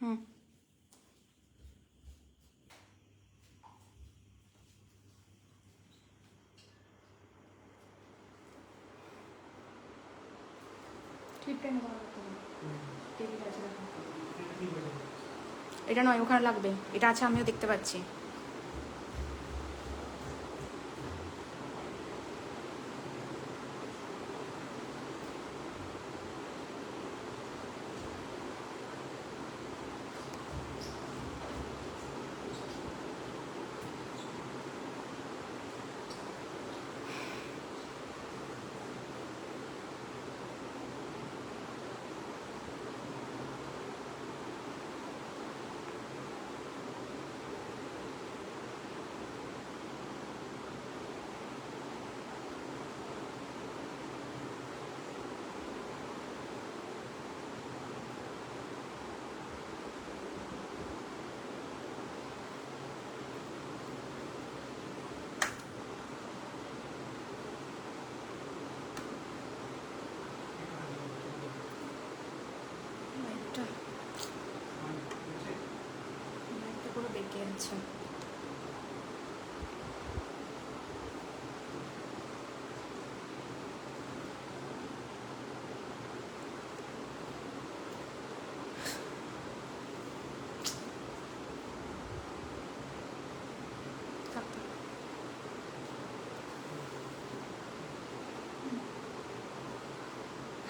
হুম, এটা নয়, ওখানে লাগবে, এটা আছে, আমিও দেখতে পাচ্ছি। পুরো বেঁকে আছে।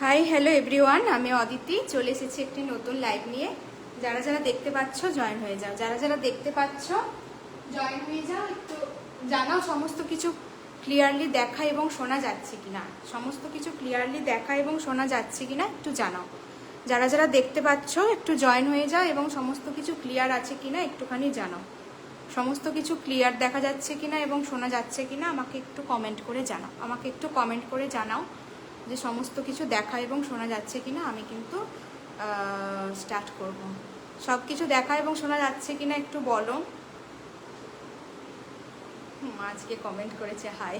হাই হ্যালো এভরিওয়ান, আমি অদিতি, চলে এসেছি একটি নতুন লাইভ নিয়ে। যারা যারা দেখতে পাচ্ছ জয়েন হয়ে যাও, যারা যারা দেখতে পাচ্ছ জয়েন হয়ে যাও। একটু জানাও সমস্ত কিছু ক্লিয়ারলি দেখা এবং শোনা যাচ্ছে কিনা, সমস্ত কিছু ক্লিয়ারলি দেখা এবং শোনা যাচ্ছে কিনা একটু জানাও। যারা যারা দেখতে পাচ্ছ একটু জয়েন হয়ে যাও এবং সমস্ত কিছু ক্লিয়ার আছে কিনা একটুখানি জানাও। সমস্ত কিছু ক্লিয়ার দেখা যাচ্ছে কিনা এবং শোনা যাচ্ছে কিনা আমাকে একটু কমেন্ট করে জানাও, আমাকে একটু কমেন্ট করে জানাও যে সমস্ত কিছু দেখা এবং শোনা যাচ্ছে কিনা। আমি কিন্তু স্টার্ট করব। সব কিছু দেখা এবং শোনা যাচ্ছে কিনা একটু বলো। আজকে কমেন্ট করেছে হাই।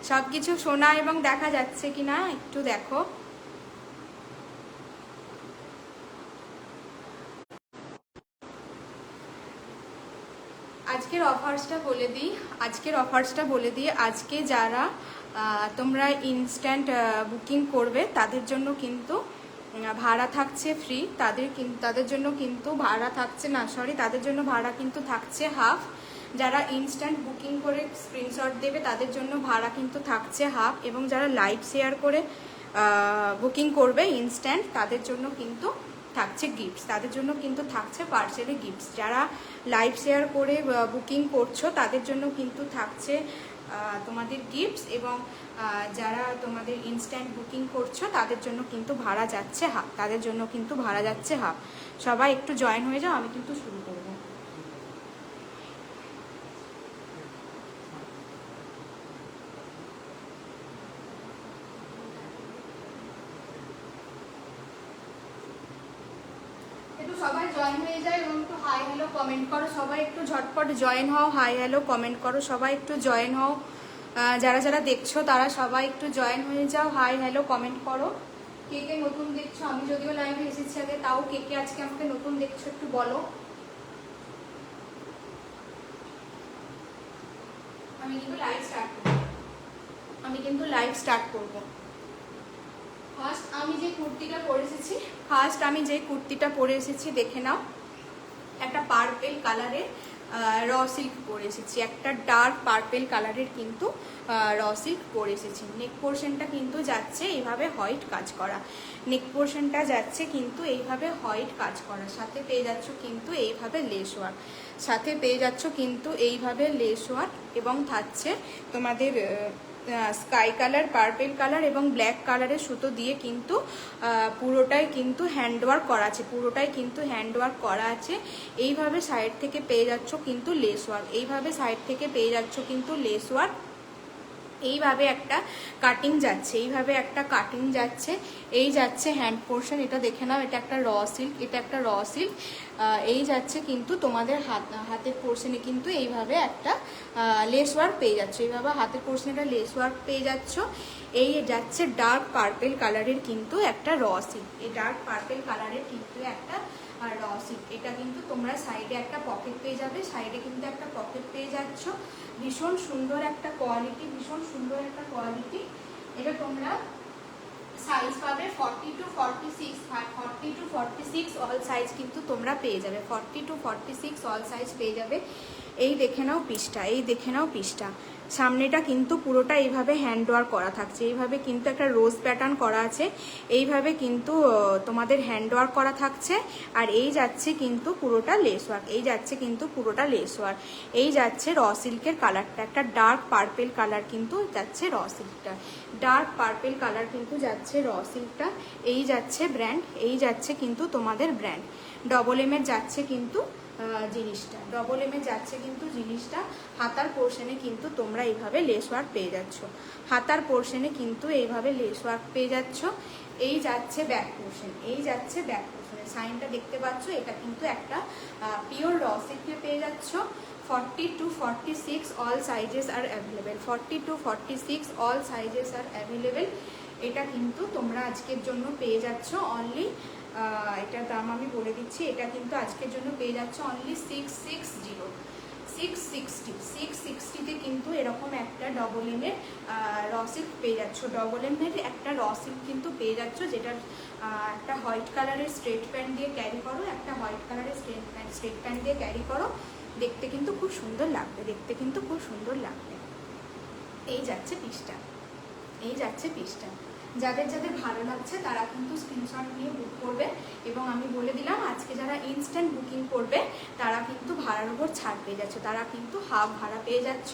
সব কিছু শোনা এবং দেখা যাচ্ছে কিনা একটু দেখো। আজকের অফার্সটা বলে দিই। আজকে যারা তোমরা ইনস্ট্যান্ট বুকিং করবে তাদের জন্য কিন্তু ভাড়া থাকছে ফ্রি, তাদের জন্য কিন্তু ভাড়া থাকছে না, তাদের জন্য ভাড়া কিন্তু থাকছে হাফ। যারা ইনস্ট্যান্ট বুকিং করে স্ক্রিনশট দেবে তাদের জন্য ভাড়া কিন্তু থাকছে হাফ, এবং যারা লাইভ শেয়ার করে বুকিং করবে ইনস্ট্যান্ট তাদের জন্য কিন্তু থাকছে গিফটস, তাদের জন্য কিন্তু থাকছে পার্সেলে গিফটস। যারা লাইভ শেয়ার করে বুকিং করছো তাদের জন্য কিন্তু থাকছে তোমাদের গিফটস, এবং যারা তোমাদের ইনস্ট্যান্ট বুকিং করছো তাদের জন্য কিন্তু ভাড়া যাচ্ছে হাফ, সবাই একটু জয়েন হয়ে যাও, আমি কিন্তু শুরু করবো। সবাই জয়েন হয়ে যায় এবং একটু হাই হ্যালো কমেন্ট করো, সবাই একটু ঝটপট জয়েন হও, হাই হ্যালো কমেন্ট করো, সবাই একটু জয়েন হও। যারা যারা দেখছো তারা সবাই একটু জয়েন হয়ে যাও, হাই হ্যালো কমেন্ট করো। কে কে নতুন দেখছো, আমি যদিও লাইভে এসেছি আগে, তাও কে কে আজকে আমাকে নতুন দেখছো একটু বলো। আমি কিন্তু লাইভ স্টার্ট করবো। ফার্স্ট আমি যে কুর্তিটা পরে এসেছি দেখে নাও। একটা পার্পেল কালারের র সিল্ক পরে এসেছি, একটা ডার্ক পার্পেল কালারের কিন্তু র সিল্ক পরে এসেছি। নেক পোর্শনটা কিন্তু যাচ্ছে এইভাবে হোয়াইট কাজ করা, সাথে পেয়ে যাচ্ছ কিন্তু এইভাবে লেস ওয়ার্ক, এবং থাকছে তোমাদের স্কাই কালার, পার্পেল কালার এবং ব্ল্যাক কালারের সুতো দিয়ে কিন্তু পুরোটাই কিন্তু হ্যান্ডওয়ার্ক করা আছে। এইভাবে সাইড থেকে পেয়ে যাচ্ছ কিন্তু লেস ওয়ার্ক, এইভাবে একটা কাটিং যাচ্ছে, এইভাবে একটা কাটিং যাচ্ছে, এই যাচ্ছে হ্যান্ড পোর্শন, এটা দেখে নাও, এটা একটা র সিল্ক, এটা একটা র সিল্ক, এই যাচ্ছে কিন্তু তোমাদের হাতের পোর্শনে কিন্তু এইভাবে একটা লেস ওয়ার্ক পেয়ে যাচ্ছ, এইভাবে হাতের পোর্শনে একটা লেস ওয়ার্ক পেয়ে যাচ্ছ। এই যাচ্ছে ডার্ক পার্পেল কালারের কিন্তু একটা র সিল্ক, এই ডার্ক পার্পেল কালারের কিন্তু একটা র সিল্ক। এটা কিন্তু তোমরা সাইডে একটা পকেট পেয়ে যাবে, সাইডে কিন্তু একটা পকেট পেয়ে যাচ্ছ। ভীষণ সুন্দর একটা কোয়ালিটি, ভীষণ সুন্দর একটা কোয়ালিটি। এটা তোমরা সাইজ পাবে 40 to 46, 40 to 46 অল সাইজ কিন্তু তোমরা পেয়ে যাবে, 40 to 46 অল সাইজ পেয়ে যাবে। এই দেখে নাও পিসটা, এই দেখে নাও পিসটা, সামনেটা কিন্তু পুরোটা এইভাবে হ্যান্ড ওয়ার্ক করা থাকছে, এইভাবে কিন্তু একটা রোজ প্যাটার্ন করা আছে, এইভাবে কিন্তু তোমাদের হ্যান্ড ওয়ার্ক করা থাকছে। আর এই যাচ্ছে কিন্তু পুরোটা লেস ওয়ার্ক, এই যাচ্ছে কিন্তু পুরোটা লেস ওয়ার্ক। এই যাচ্ছে র সিল্কের কালারটা, একটা ডার্ক পার্পেল কালার কিন্তু যাচ্ছে র সিল্কটা, ডার্ক পার্পেল কালার কিন্তু যাচ্ছে র সিল্কটা। এই যাচ্ছে ব্র্যান্ড, এই যাচ্ছে কিন্তু তোমাদের ব্র্যান্ড। ডবল এমের যাচ্ছে কিন্তু জিনিসটা, ডবল এমে যাচ্ছে কিন্তু জিনিসটা। হাতার পোর্শনে কিন্তু তোমরা এইভাবে লেস ওয়ার্ক পেয়ে যাচ্ছ, হাতার পোর্শনে কিন্তু এইভাবে লেস ওয়ার্ক পেয়ে যাচ্ছ। এই যাচ্ছে ব্যাক পোর্শন, এই যাচ্ছে ব্যাক পোর্শনে, সাইনটা দেখতে পাচ্ছ, এটা কিন্তু একটা পিওর র সিল্কে পেয়ে যাচ্ছ। 40 to 46 all sizes are available, 40 to 46 all sizes are available। এটা কিন্তু তোমরা আজকের জন্য পেয়ে যাচ্ছ অনলি, এটার দাম আমি বলে দিচ্ছি, এটা কিন্তু আজকের জন্য পেয়ে যাচ্ছ অনলি 660তে কিন্তু এরকম একটা ডবল এমের র সিল্ক পেয়ে যাচ্ছ, ডবল এমের একটা র সিল্ক কিন্তু পেয়ে যাচ্ছ, যেটার একটা হোয়াইট কালারের স্ট্রেট প্যান্ট দিয়ে ক্যারি করো, একটা হোয়াইট কালারের স্ট্রেট প্যান্ট দিয়ে ক্যারি করো, দেখতে কিন্তু খুব সুন্দর লাগবে, দেখতে কিন্তু খুব সুন্দর লাগবে। এই যাচ্ছে পিসটা, এই যাচ্ছে পিসটা। যাদের যাদের ভালো লাগছে তারা কিন্তু স্ক্রিনশট নিয়ে বুক করবে। এবং আমি বলে দিলাম আজকে যারা ইনস্ট্যান্ট বুকিং করবে তারা কিন্তু ভাড়ার উপর ছাড় পেয়ে যাচ্ছ, তারা কিন্তু হাফ ভাড়া পেয়ে যাচ্ছ।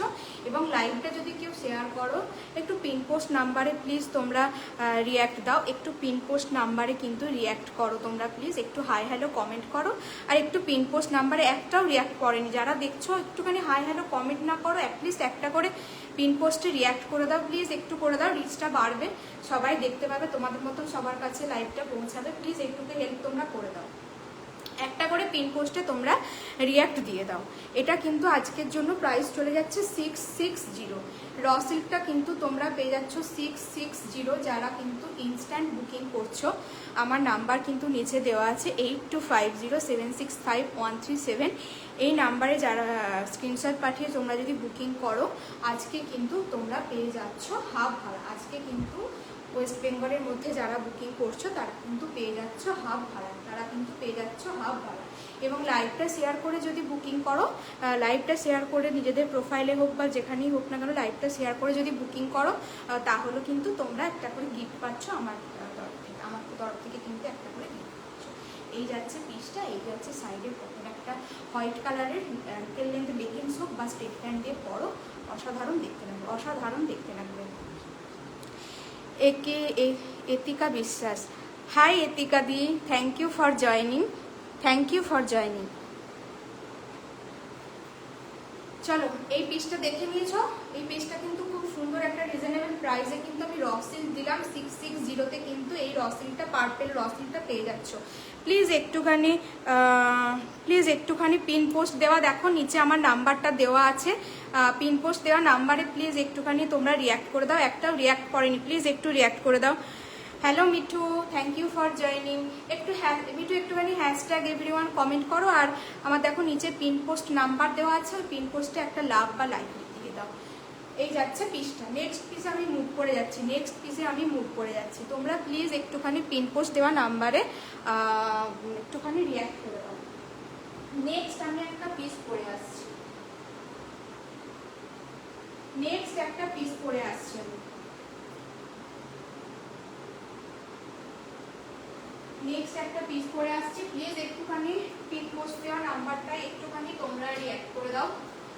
এবং লাইভটা যদি কেউ শেয়ার করো, একটু পিন পোস্ট নাম্বারে প্লিজ তোমরা রিয়্যাক্ট দাও, একটু পিন পোস্ট নাম্বারে কিন্তু রিয়্যাক্ট করো তোমরা প্লিজ, একটু হাই হ্যালো কমেন্ট করো। আর একটু পিন পোস্ট নাম্বারে একটাও রিয়্যাক্ট করেনি যারা দেখছো, একটুখানি হাই হ্যালো কমেন্ট না করো, অ্যাটলিস্ট একটা করে পিন পোস্টে রিয়্যাক্ট করে দাও প্লিজ, একটু করে দাও, রিচটা বাড়বে, সবাই দেখতে পাবে, তোমাদের মতন সবার কাছে লাইভটা পৌঁছাবে, প্লিজ একটুকে হেল্প তোমরা করে দাও, একটা করে পিন পোস্টে তোমরা রিয়্যাক্ট দিয়ে দাও। এটা কিন্তু আজকের জন্য প্রাইস চলে যাচ্ছে 660। র সিল্কটা কিন্তু তোমরা পেয়ে যাচ্ছ 660, যারা কিন্তু ইনস্ট্যান্ট বুকিং করছো। আমার নাম্বার কিন্তু নিচে দেওয়া আছে 8250765137, এই নাম্বারে যারা স্ক্রিনশট পাঠিয়ে তোমরা যদি বুকিং করো, আজকে কিন্তু তোমরা পেয়ে যাচ্ছ হাফ ভাড়া। আজকে কিন্তু ওয়েস্ট বেঙ্গলের মধ্যে যারা বুকিং করছো তারা কিন্তু পেয়ে যাচ্ছ হাফ ভাড়া, তারা কিন্তু পেয়ে যাচ্ছ হাফ ভাড়া। এবং লাইভটা শেয়ার করে যদি বুকিং করো, লাইভটা শেয়ার করে নিজেদের প্রোফাইলে হোক বা যেখানেই হোক না কেন, লাইভটা শেয়ার করে যদি বুকিং করো, তাহলে কিন্তু তোমরা একটা করে গিফট পাচ্ছ আমার তরফ থেকে কিন্তু একটা করে গিফট পাচ্ছ। এই যাচ্ছে পিসটা, এই যাচ্ছে সাইডের পকেট, একটা হোয়াইট কালারের অ্যাঙ্কেল লেন্থ লেগিংস হোক বা স্ট্রেট প্যান্ট দিয়ে পরো, অসাধারণ দেখতে লাগবে, অসাধারণ দেখতে লাগবে। এতিকা বিশ্বাস, হাই এতিকা দি, thank you for joining, thank you for joining. চলো এই পিসটা দেখে নিয়েছো, এই পিসটা কিন্তু খুব সুন্দর একটা রিজনেবল প্রাইসে কিন্তু আমি র সিল্ক দিলাম 660তে, কিন্তু এই র সিল্কটা পার্পেল র সিল্কটা পেয়ে যাচ্ছ। প্লিজ একটুখানি পিন পোস্ট দেওয়া দেখো, নিচে আমার নাম্বারটা দেওয়া আছে, পিন পোস্ট দেওয়া নাম্বারে প্লিজ একটুখানি তোমরা রিয়্যাক্ট করে দাও, একটাও রিয়্যাক্ট করেনি, প্লিজ একটু রিয়্যাক্ট করে দাও। Hello Mithu, thank you for joining. Mithu একটুখানি হ্যাশট্যাগ এভরিওয়ান কমেন্ট করো, আর আমার দেখো নিচে পিন পোস্ট নাম্বার দেওয়া আছে, ওই পিন পোস্টে একটা লাভ বা লাইক দিয়ে দাও। এই যাচ্ছে পিসটা, নেক্সট পিসে আমি মুভ করে যাচ্ছি, নেক্সট পিসে আমি মুভ করে যাচ্ছি। তোমরা প্লিজ একটুখানি পিন পোস্ট দেওয়া নাম্বারে একটুখানি রিয়্যাক্ট করে দাও। নেক্সট আমি একটা পিস পরে আসছি, নেক্সট একটা পিস পরে আসছি আমি, নেক্সট একটা পিস পরে আসছি। প্লিজ একটুখানি পিন পোস্ট দেওয়া নাম্বারটা একটুখানি তোমরা রিয়্যাক্ট করে দাও,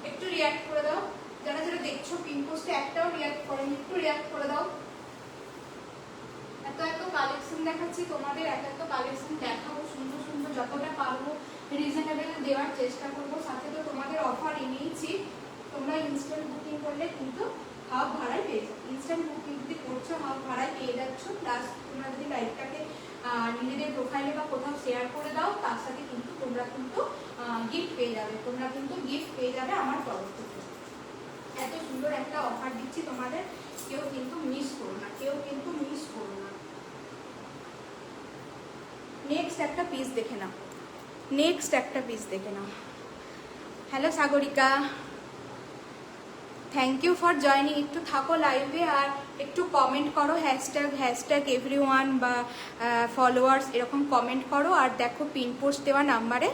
একটু রিয়্যাক্ট করে দাও। যারা যারা দেখছো পিন পোস্টে একটাও রিয়্যাক্ট করেনি, একটু রিয়্যাক্ট করে দাও। এত এত কালেকশন দেখাচ্ছি তোমাদের, এত এত কালেকশন দেখাবো, সুন্দর সুন্দর যতটা পারবো রিজনেবল দেওয়ার চেষ্টা করবো। সাথে তো তোমাদের অফার এনেইছি, তোমরা ইনস্ট্যান্ট বুকিং করলে কিন্তু হাফ ভাড়ায় পেয়ে যাবে। ইনস্ট্যান্ট বুকিং যদি করছো ভাড়ায় পেয়ে যাচ্ছ, প্লাস তোমরা যদি লাইভটাকে নিজেদের প্রোফাইলে বা কোথাও শেয়ার করে দাও, তার সাথে কিন্তু তোমরা কিন্তু গিফট পেয়ে যাবে, তোমরা কিন্তু গিফট পেয়ে যাবে আমার তরফ থেকে। এত সুন্দর একটা অফার দিচ্ছি তোমাদের, কেউ কিন্তু মিস করো না, কেউ কিন্তু মিস করো না। নেক্সট একটা পিস দেখে নাও, নেক্সট একটা পিস দেখে নাও। Hello Sagarika, thank you for joining. একটু থাকো লাইভে আর একটু কমেন্ট করো, হ্যাশট্যাগ এভরিওয়ান বা ফলোয়ার্স এরকম কমেন্ট করো। আর দেখো পিন পোস্ট দেওয়া নাম্বারে,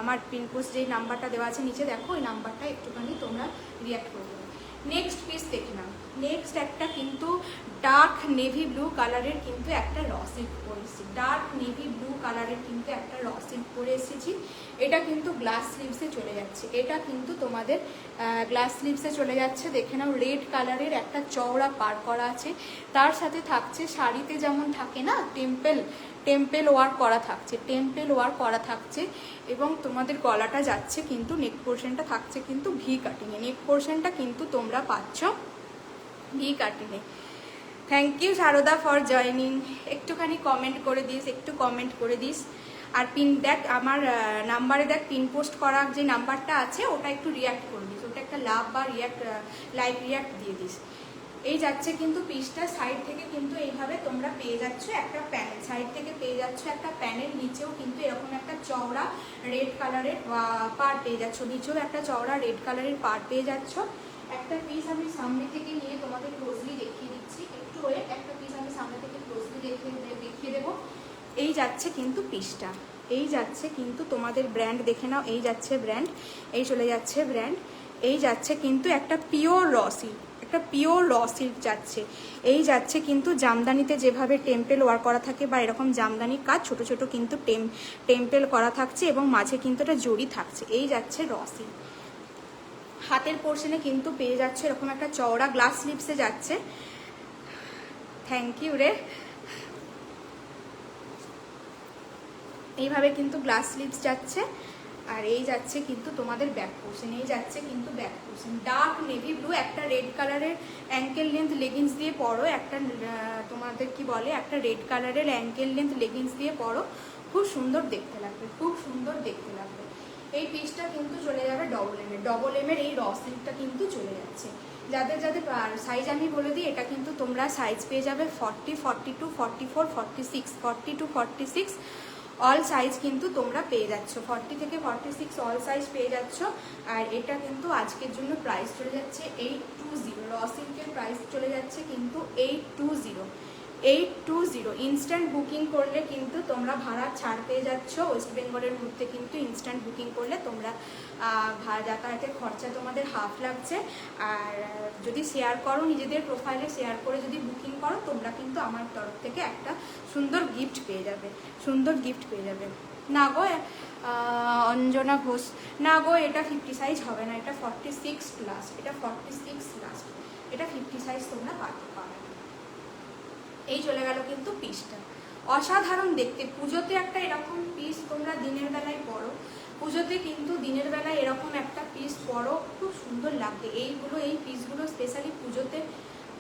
আমার পিন পোস্ট যেই নাম্বারটা দেওয়া আছে নিচে দেখো, ওই নাম্বারটা একটুখানি তোমরা রিঅ্যাক্ট করবে। নেক্সট পিস দেখে নাও। নেক্সট একটা কিন্তু ডার্ক নেভি ব্লু কালারের কিন্তু একটা র সিল্ক পরে এসেছি, ডার্ক নেভি ব্লু কালারের কিন্তু একটা র সিল্ক পরে এসেছি। এটা কিন্তু গ্লাস স্লিভসে চলে যাচ্ছে, এটা কিন্তু তোমাদের গ্লাস স্লিভসে চলে যাচ্ছে। দেখে নাও, রেড কালারের একটা চওড়া পার করা আছে, তার সাথে থাকছে শাড়িতে যেমন থাকে না টেম্পেল ওয়ার্ক করা থাকছে, টেম্পেল ওয়ার্ক করা থাকছে। এবং তোমাদের গলাটা যাচ্ছে কিন্তু, নেক পোর্শনটা থাকছে কিন্তু ভি কাটিংয়ে, নেক পোর্শনটা কিন্তু তোমরা পাচ্ছ ভি কাটিংয়ে। Thank you Sarada for joining. একটুখানি কমেন্ট করে দিস, একটু কমেন্ট করে দিস। আর পিন দেখ আমার নাম্বারে দেখ, পিন পোস্ট করা যে নাম্বারটা আছে ওটা একটু রিঅ্যাক্ট করে দিস, ওটা একটা লাভ বা লাইভ রিঅ্যাক্ট দিয়ে দিস। এই যাচ্ছে কিন্তু পিসটা সাইড থেকে কিন্তু এইভাবে তোমরা পেয়ে যাচ্ছ একটা প্যানেল, সাইড থেকে পেয়ে যাচ্ছ একটা প্যানেল, নিচেও কিন্তু এরকম একটা চওড়া রেড কালারের পার পেয়ে যাচ্ছ, নিচেও একটা চওড়া রেড কালারের পার পেয়ে যাচ্ছ। একটা পিস আমি সামনে থেকে নিয়ে তোমাদের ক্লোজলি দেখিয়ে দিচ্ছি, একটু ওয়েট, একটা পিস আমি সামনে থেকে ক্লোজলি দেখিয়ে দেবো। এই যাচ্ছে কিন্তু পিসটা, এই যাচ্ছে কিন্তু তোমাদের ব্র্যান্ড দেখে নাও, এই যাচ্ছে ব্র্যান্ড, এই চলে যাচ্ছে ব্র্যান্ড, এই যাচ্ছে কিন্তু একটা পিওর র সিল্ক, একটা পিওর র সিল্ক যাচ্ছে। এই যাচ্ছে কিন্তু জামদানিতে যেভাবে টেম্পেল ওয়ার্ক করা থাকে বা এরকম জামদানির কাজ ছোট ছোট কিন্তু টেম্পেল করা থাকছে এবং মাঝে কিন্তু একটা জড়ি থাকছে। এই যাচ্ছে র সিল্ক। হাতের পোর্শনে কিন্তু পেয়ে যাচ্ছে এরকম একটা চওড়া গ্লাস স্লিভসে যাচ্ছে। থ্যাংক ইউ রে। এইভাবে কিন্তু গ্লাস স্লিভস যাচ্ছে। আর এই যাচ্ছে কিন্তু তোমাদের ব্যাক পোর্শন, এই যাচ্ছে কিন্তু back portion. Dark navy blue একটা রেড কালারের অ্যাঙ্কেল লেন্থ লেগিংস দিয়ে পরো, একটা তোমাদের কি বলে একটা রেড কালারের অ্যাঙ্কেল লেন্থ লেগিংস দিয়ে পরো, খুব সুন্দর দেখতে লাগবে, খুব সুন্দর দেখতে লাগবে। এই পিসটা কিন্তু চলে যাবে ডবল এমের এই র সিল্কটা কিন্তু চলে যাচ্ছে। যাদের যাদের সাইজ আমি বলে দিই, এটা কিন্তু তোমরা সাইজ পেয়ে যাবে 40, 42, 44, 46, 40 to 46 অল সাইজ কিন্তু তোমরা পেয়ে যাচ্ছ, 40 থেকে 46 অল সাইজ পেয়ে যাচ্ছ। আর এটা কিন্তু আজকের জন্য প্রাইস চলে যাচ্ছে 820, র সিল্কের প্রাইস চলে যাচ্ছে কিন্তু 820। ইনস্ট্যান্ট বুকিং করলে কিন্তু তোমরা ভাড়া ছাড় পেয়ে যাচ্ছ। ওয়েস্ট বেঙ্গলের মধ্যে কিন্তু ইনস্ট্যান্ট বুকিং করলে তোমরা ভাড়া যাতায়াতের খরচা তোমাদের হাফ লাগছে। আর যদি শেয়ার করো, নিজেদের প্রোফাইলে শেয়ার করে যদি বুকিং করো, তোমরা কিন্তু আমার তরফ থেকে একটা সুন্দর গিফট পেয়ে যাবে, সুন্দর গিফট পেয়ে যাবে। না গো অঞ্জনা ঘোষ, না গো এটা 50 সাইজ হবে না, এটা 46 লাস্ট, এটা 46 লাস্ট, এটা 50 সাইজ তোমরা পাবে। এই চলে গেল কিন্তু পিসটা, অসাধারণ দেখতে। পুজোতে একটা এরকম পিস তোমরা দিনের বেলায় পরো, পুজোতে কিন্তু দিনের বেলায় এরকম একটা পিস পরো, খুব সুন্দর লাগবে। এই পিসগুলো স্পেশালি পুজোতে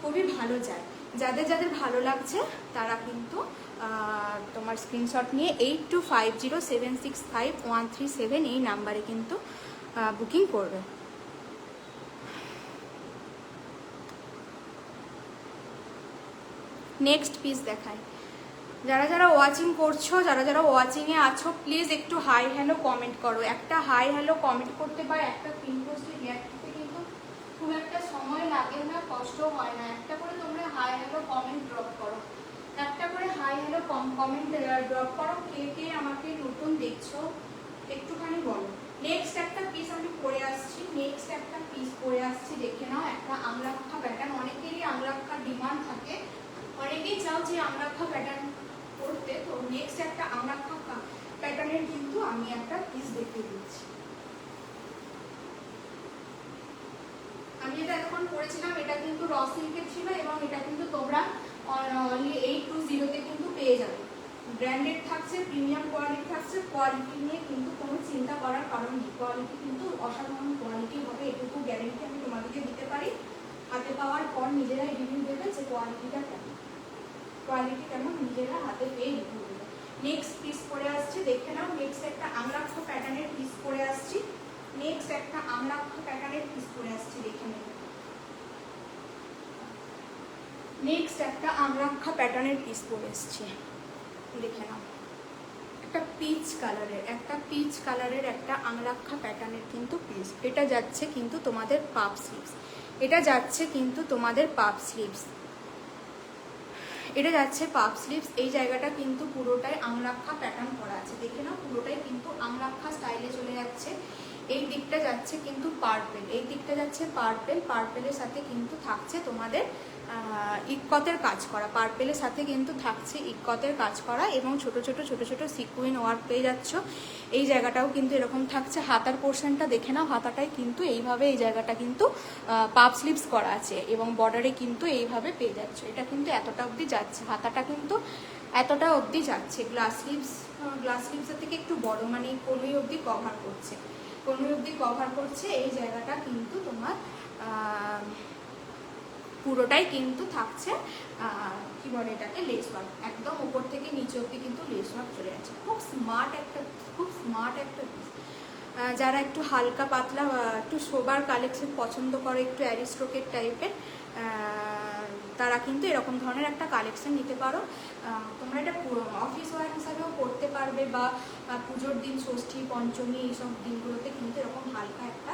খুবই ভালো যায়। যাদের যাদের ভালো লাগছে তারা কিন্তু তোমার স্ক্রিনশট নিয়ে 8250765137 এই নাম্বারে কিন্তু বুকিং করবে। নেক্সট পিস দেখাই। যারা যারা ওয়াচিং করছো, যারা যারা ওয়াচিংয়ে আছো, প্লিজ একটু হাই হ্যালো কমেন্ট করো। একটা হাই হ্যালো কমেন্ট করতে বা একটা পিন পোস্টে রিঅ্যাক্ট করতে কিন্তু খুব একটা সময় লাগে না, কষ্ট হয় না। একটা করে তোমরা হাই হ্যালো কমেন্ট ড্রপ করো, একটা করে হাই হ্যালো কমেন্ট ড্রপ করো। কে কে আমাকে নতুন দেখছো একটুখানি বলো। নেক্সট একটা পিস আমি পরে আসছি, নেক্সট একটা পিস পরে আসছি, দেখে নাও। একটা আমলাক্ষা প্যাটার্ন, অনেকেরই আমলাক্ষার ডিমান্ড থাকে, অনেকেই চাও যে আমলাক্ষা প্যাটার্ন করতে। তো নেক্সট একটা আমলাক্ষা প্যাটার্নের কিন্তু আমি একটা পিস দেখিয়ে দিচ্ছি। আমি এটা এখন পরেছিলাম, এটা কিন্তু র সিল্কের ছিল এবং এটা কিন্তু তোমরা অনলি 820-তে কিন্তু পেয়ে যাবে। ব্র্যান্ডেড থাকছে, প্রিমিয়াম কোয়ালিটি থাকছে, কোয়ালিটি নিয়ে কিন্তু কোনো চিন্তা করার কারণ নেই। কোয়ালিটি কিন্তু অসাধারণ কোয়ালিটি হবে, এটুকু গ্যারেন্টি আমি তোমাদেরকে দিতে পারি। হাতে পাওয়ার পর নিজেরাই রিভিউ দেবে যে কোয়ালিটিটা কেমন, কোয়ালিটি কেমন নিজেরা হাতে পেয়ে রিভিউ দেবে। নেক্সট পিস পরে আসছে, দেখে নাও। নেক্সট একটা আমলাক্ষ প্যাটার্নের পিস পরে আসছি, নেক্সট একটা আমলাক্ষ প্যাটার্নের পিস পরে আসছি, দেখে নেবে। নেক্সট একটা আমলাক্ষা প্যাটার্নের পিস পরে এসছে, দেখে নাও। একটা পিচ কালারের একটা আমলাক্ষা প্যাটার্নের কিন্তু পিস। এটা যাচ্ছে কিন্তু তোমাদের পাপ স্লিভস, এটা যাচ্ছে কিন্তু তোমাদের পাপ স্লিভস, এটা যাচ্ছে পাপ স্লিভস। এই জায়গাটা কিন্তু পুরোটাই আমলাক্ষা প্যাটার্ন করা আছে, দেখে নাও। পুরোটাই কিন্তু আমলাক্ষা স্টাইলে চলে যাচ্ছে। এই দিকটা যাচ্ছে কিন্তু পার্পেল, এই দিকটা যাচ্ছে পার্পেল, পার্পেলের সাথে কিন্তু থাকছে তোমাদের ইক্কতের কাজ করা, পার্পেলের সাথে কিন্তু থাকছে ইক্কতের কাজ করা এবং ছোট ছোট সিকুইন ওয়ার্ক পেয়ে যাচ্ছ। এই জায়গাটাও কিন্তু এরকম থাকছে। হাতার পোর্শনটা দেখে নাও, হাতাটাই কিন্তু এইভাবে এই জায়গাটা কিন্তু পাপ স্লিভস করা আছে এবং বর্ডারে কিন্তু এইভাবে পেয়ে যাচ্ছ। এটা কিন্তু এতটা অবধি যাচ্ছে, হাতাটা কিন্তু এতটা অবধি যাচ্ছে। গ্লাস স্লিভসের থেকে একটু বড়, মানে কোনোই অবধি কভার করছে, কোনোই অবধি কভার করছে। এই জায়গাটা কিন্তু তোমার পুরোটাই কিন্তু থাকছে কি বলে এটাকে, লেস ওয়ার্ক, একদম উপর থেকে নিচে অবধি কিন্তু লেস ওয়ার্ক চলে যাচ্ছে। খুব স্মার্ট একটা পিস। যারা একটু হালকা পাতলা একটু সোবার কালেকশন পছন্দ করে, একটু অ্যারিস্টোকেট টাইপের, তারা কিন্তু এরকম ধরনের একটা কালেকশন নিতে পারো। তোমরা এটা অফিস ওয়ার হিসাবেও পরতে পারবে বা পুজোর দিন, ষষ্ঠী, পঞ্চমী, এইসব দিনগুলোতে কিন্তু এরকম হালকা একটা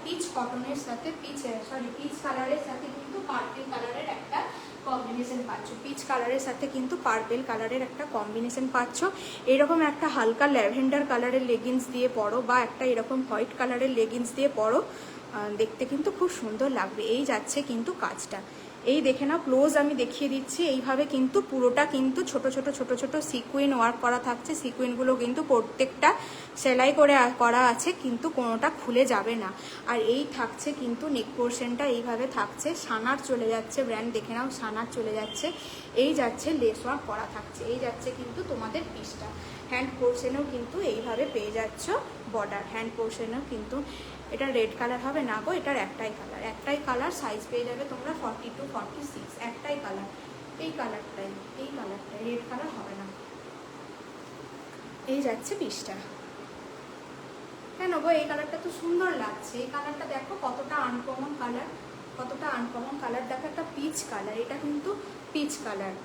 পিচ কটনের সাথে পিচ কালারের সাথে কিন্তু পার্পেল কালারের একটা কম্বিনেশন পাচ্ছ, পিচ কালারের সাথে কিন্তু পার্পেল কালারের একটা কম্বিনেশন পাচ্ছ। এরকম একটা হালকা ল্যাভেন্ডার কালারের লেগিংস দিয়ে পরো বা একটা এরকম হোয়াইট কালারের লেগিংস দিয়ে পরো, দেখতে কিন্তু খুব সুন্দর লাগবে। এই যাচ্ছে কিন্তু কাজটা, এই দেখে নাও। ক্লোজ আমি দেখিয়ে দিচ্ছি। এইভাবে কিন্তু পুরোটা কিন্তু ছোট ছোট সিকুইন ওয়ার্ক করা থাকছে। সিকুইনগুলো কিন্তু প্রত্যেকটা সেলাই করে করা আছে, কিন্তু কোনোটা খুলে যাবে না। আর এই থাকছে কিন্তু নেক পোর্শনটা এইভাবে থাকছে, সানার চলে যাচ্ছে, ব্র্যান্ড দেখে নাও, সানার চলে যাচ্ছে। এই যাচ্ছে লেস ওয়ার্ক করা থাকছে। এই যাচ্ছে কিন্তু তোমাদের পিসটা। হ্যান্ড পোর্শনেও কিন্তু এইভাবে পেয়ে যাচ্ছ বর্ডার, হ্যান্ড পোর্শনেও কিন্তু এটা রেড কালার হবে না গো, এটার একটাই কালার, সাইজ পেয়ে যাবে তোমরা 40 to 46, একটাই কালার, এই কালারটাই রেড কালার হবে না। এই যাচ্ছে পিসটা। কেন গো, এই কালারটা তো সুন্দর লাগছে, এই কালারটা দেখো কতটা আনকমন কালার, দেখো একটা পিচ কালার, এটা কিন্তু peach colour,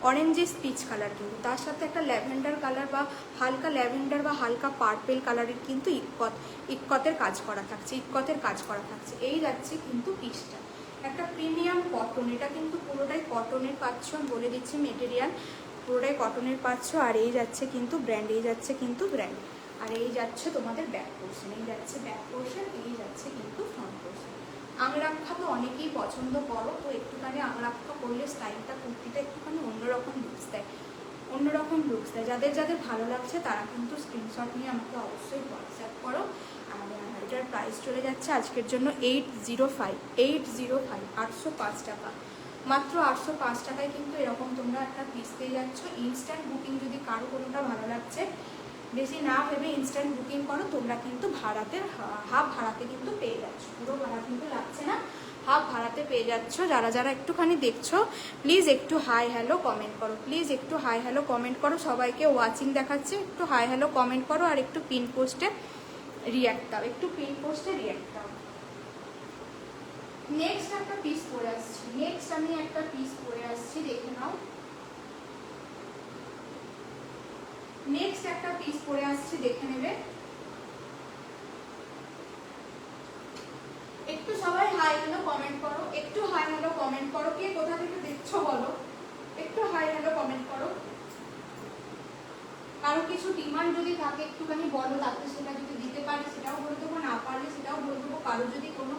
oranges peach colour, কিন্তু তার সাথে একটা ল্যাভেন্ডার কালার বা হালকা ল্যাভেন্ডার বা হালকা পার্পেল কালারের কিন্তু ইক্কতের কাজ করা থাকছে। এই যাচ্ছে কিন্তু পিসটা। একটা প্রিমিয়াম কটন, এটা কিন্তু পুরোটাই কটনের পাচ্ছ, আমি বলে দিচ্ছি মেটেরিয়াল পুরোটাই কটনের পাচ্ছ। আর এই যাচ্ছে কিন্তু ব্র্যান্ড, আর এই যাচ্ছে তোমাদের ব্যাক পোর্শন, এই যাচ্ছে ব্যাক পোর্শন, এই যাচ্ছে কিন্তু ফ্রন্ট পোর্শন। আমলাক্ষা তো অনেকেই পছন্দ করো, তো একটুখানি আমলাক্ষা করলে স্টাইলটা, কুর্তিটা একটুখানি অন্যরকম লুকস দেয়, যাদের ভালো লাগছে তারা কিন্তু স্ক্রিনশট নিয়ে আমাকে অবশ্যই হোয়াটসঅ্যাপ করো। আর এটার প্রাইস চলে যাচ্ছে আজকের জন্য 805 805 টাকা, মাত্র 805 টাকায় কিন্তু এরকম তোমরা একটা পিস পেয়ে যাচ্ছ। ইনস্ট্যান্ট বুকিং, যদি কারো কোনোটা ভালো লাগছে, বেশি না ভেবে ইনস্ট্যান্ট বুকিং করো, তোমরা কিন্তু হাফ ভাড়াতে কিন্তু পেয়ে যাচ্ছ, পুরো ভাড়া কিন্তু লাগছে না, হাফ ভাড়াতে পেয়ে যাচ্ছ। যারা একটুখানি দেখছো প্লিজ একটু হাই হ্যালো কমেন্ট করো, সবাইকে ওয়াচিং দেখাচ্ছে, একটু হাই হ্যালো কমেন্ট করো আর একটু পিন পোস্টে রিয়াক্ট দাও, নেক্সট একটা পিস পরে আসছি, দেখে নাও। নেক্সট একটা পিস পরে আসছি, দেখে নেবে। একটু সবাই হাই হ্যালো কমেন্ট করো, কে কোথা থেকে দেখছো বলো, একটু হাই হ্যালো কমেন্ট করো। কারো কিছু ডিমান্ড যদি থাকে একটুখানি বলো, তাতে সেটা যদি দিতে পারি সেটাও বলে দেবো, না পারলে সেটাও বলে দেবো। কারো যদি কোনো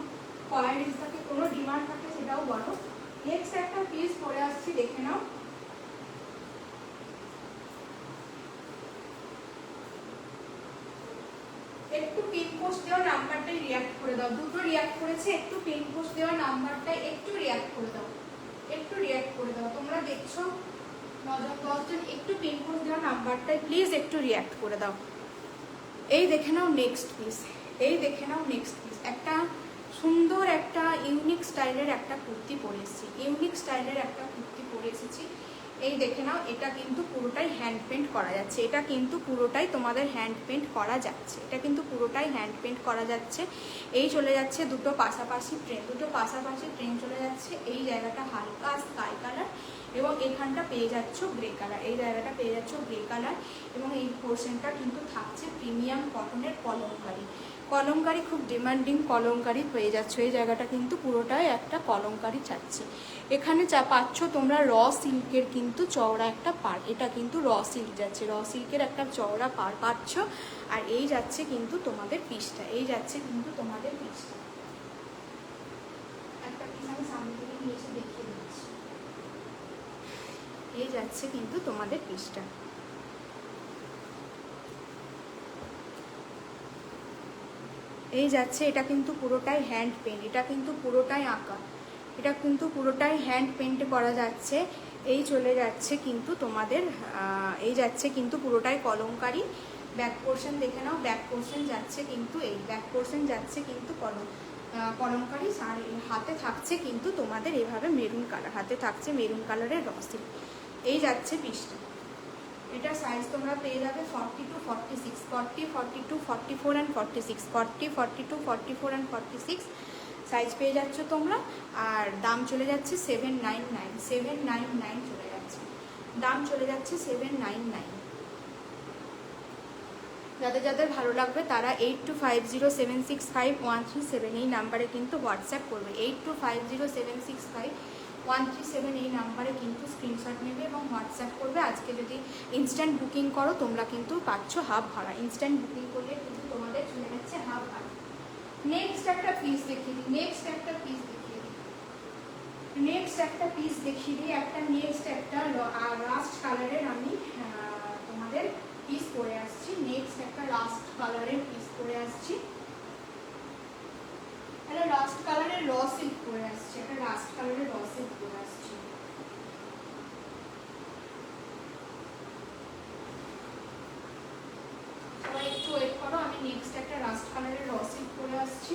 কোয়ারিজ থাকে, কোনো ডিমান্ড থাকে সেটাও বলো। নেক্সট একটা পিস পরে আসছি, দেখে নাও। একটু পিন পোস্ট দেওয়া নাম্বারটাই রিঅ্যাক্ট করে দাও, দুটো রিঅ্যাক্ট করেছে, একটু পিন পোস্ট দেওয়া নাম্বারটাই একটু রিঅ্যাক্ট করে দাও, তোমরা দেখছো 9-10 জন, একটু পিন পোস্ট দেওয়া নাম্বারটাই প্লিজ একটু রিঅ্যাক্ট করে দাও। এই দেখে নাও নেক্সট পিস, একটা সুন্দর একটা ইউনিক স্টাইলের একটা কুর্তি পরে এসেছি, ইউনিক স্টাইলের একটা কুর্তি পরে এসেছি। এই দেখে নাও, এটা কিন্তু পুরোটাই হ্যান্ড পেন্ট করা যাচ্ছে, এটা কিন্তু পুরোটাই তোমাদের হ্যান্ড পেন্ট করা যাচ্ছে, এটা কিন্তু পুরোটাই হ্যান্ড পেন্ট করা যাচ্ছে। এই চলে যাচ্ছে দুটো পাশাপাশি ট্রেন চলে যাচ্ছে। এই জায়গাটা হালকা স্কাই কালার এবং এখানটা পেয়ে যাচ্ছ গ্রে কালার, এই জায়গাটা পেয়ে যাচ্ছ গ্রে কালার এবং এই পোর্শনটা কিন্তু থাকছে প্রিমিয়াম কটনের কলমকারি, খুব ডিমান্ডিং কলমকারি পেয়ে যাচ্ছ। এই জায়গাটা কিন্তু পুরোটাই একটা কলমকারি চাচ্ছে। এখানে পাচ্ছ তোমরা র সিল্কের কিন্তু চওড়া একটা পার, এটা কিন্তু র সিল্ক যাচ্ছে, র সিল্কের একটা চওড়া পার পাচ্ছ। আর এই যাচ্ছে কিন্তু তোমাদের পিসটা, এই যাচ্ছে কিন্তু তোমাদের পিসটা। একটা পিস আমি সামনে থেকে নিয়ে এসে দেখিয়ে দিচ্ছি। এই যাচ্ছে কিন্তু তোমাদের পিসটা। এই যাচ্ছে, এটা কিন্তু পুরোটাই হ্যান্ড পেন্ট, এটা কিন্তু পুরোটাই আঁকা, এটা কিন্তু পুরোটাই হ্যান্ড পেন্ট করা যাচ্ছে। এই চলে যাচ্ছে কিন্তু তোমাদের এই যাচ্ছে কিন্তু পুরোটাই কলমকারি। ব্যাক পোর্শন দেখে নাও, ব্যাক পোর্শন যাচ্ছে কিন্তু এই ব্যাক পোর্শন যাচ্ছে কিন্তু কলমকারি। আর হাতে থাকছে কিন্তু তোমাদের এভাবে মেরুন কালার, হাতে থাকছে মেরুন কালারের রসিল। এই যাচ্ছে পিসটা। এটা সাইজ তোমরা পেয়ে যাবে 40 to 46, 40, 42, 44 and 46, 40, 42, 44 and 46 সাইজ পেয়ে যাচ্ছ তোমরা। আর দাম চলে যাচ্ছে 799, 799 চলে যাচ্ছে, দাম চলে যাচ্ছে 799। যাদের যাদের ভালো লাগবে তারা 8250765137 এই নাম্বারে কিন্তু হোয়াটসঅ্যাপ করবে, 8250765137 এই নাম্বারে কিন্তু স্ক্রিনশট নেবে এবং হোয়াটসঅ্যাপ করবে। আজকে যদি ইনস্ট্যান্ট বুকিং করো তোমরা কিন্তু পাচ্ছ হাফ ভাড়া, ইনস্ট্যান্ট বুকিং করলে কিন্তু তোমাদের চলে যাচ্ছে হাফ ভাড়া। নেক্সট একটা পিস দেখিয়ে দিই, নেক্সট একটা পিস দেখিয়ে দিই, নেক্সট একটা পিস দেখিয়ে দিই। নেক্সট একটা লাস্ট কালারের আমি তোমাদের পিস পরে আসছি, নেক্সট একটা লাস্ট কালারের পিস পরে আসছি, একটা লাস্ট কালারের র সিল্ক পরে আসছি, একটা লাস্ট কালারের র সিল্ক পরে আসছি। সবাই একটু ওয়েট করো, আমি নেক্সট একটা লাস্ট কালারের র সিল্ক পরে আসছি।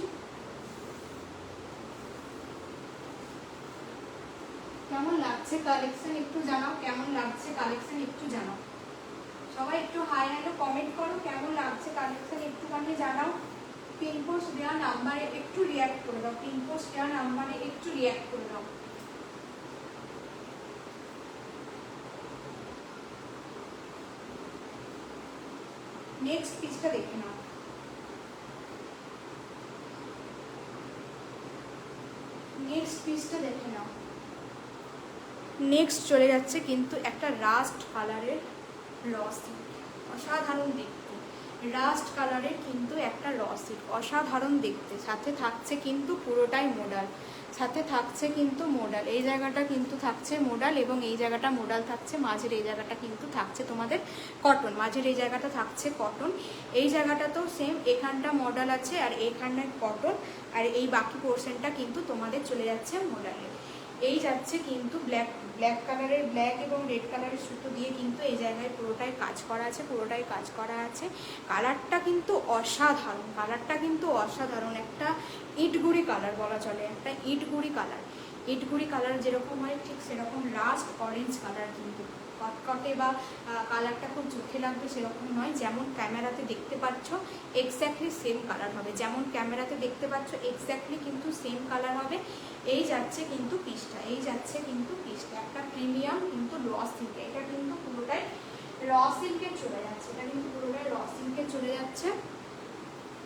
কেমন লাগছে কালেকশন একটু জানাও, কেমন লাগছে কালেকশন একটু জানাও, সবাই একটু হাই হ্যালো কমেন্ট করো, কেমন লাগছে কালেকশন একটুখানি জানাও। পিনপোস্ট দেওয়া নাম্বারে একটু রিয়াক্ট করে দাও, পিনপোস্ট দেওয়া নাম্বারে একটু রিয়াক্ট করে দাও। নেক্সট পিসটা দেখে নাও, নেক্সট পিসটা দেখে নাও। নেক্সট চলে যাচ্ছে কিন্তু একটা রাস্ট কালারের র সিল্ক, অসাধারণ দেখতে, রাস্ট কালারের কিন্তু একটা র সিল্ক, অসাধারণ দেখতে। সাথে থাকছে কিন্তু পুরোটাই মোডাল, সাথে থাকছে কিন্তু মোডাল, এই জায়গাটা কিন্তু থাকছে মোডাল এবং এই জায়গাটা মোডাল থাকছে, মাঝের এই জায়গাটা কিন্তু থাকছে তোমাদের কটন, মাঝের এই জায়গাটা থাকছে কটন। এই জায়গাটাতেও সেম, এখানটা মডাল আছে আর এখানটায় কটন, আর এই বাকি পোর্শনটা কিন্তু তোমাদের চলে যাচ্ছে মোডালে। এই যাচ্ছে কিন্তু ব্ল্যাক কালারের, ব্ল্যাক এবং রেড কালারের সুতো দিয়ে কিন্তু এই জায়গায় পুরোটাই কাজ করা আছে, পুরোটাই কাজ করা আছে। কালারটা কিন্তু অসাধারণ, কালারটা কিন্তু অসাধারণ, একটা ইটগুড়ি কালার বলা চলে, একটা ইটগুড়ি কালার, ইটগুড়ি কালার যেরকম হয় ঠিক সেরকম রাস্ট অরেঞ্জ কালার, কিন্তু কটকটে বা কালারটা খুব চোখে লাগবে সেরকম নয়। যেমন ক্যামেরাতে দেখতে পাচ্ছ এক্স্যাক্টলি সেম কালার হবে, যেমন ক্যামেরাতে দেখতে পাচ্ছ এক্স্যাক্টলি কিন্তু সেম কালার হবে। এই যাচ্ছে কিন্তু পিসটা, এই যাচ্ছে কিন্তু পিসটা একটা প্রিমিয়াম কিন্তু র সিল্ক, এটা কিন্তু পুরোটাই র সিল্কে চলে যাচ্ছে, এটা কিন্তু পুরোটাই র সিল্কে চলে যাচ্ছে।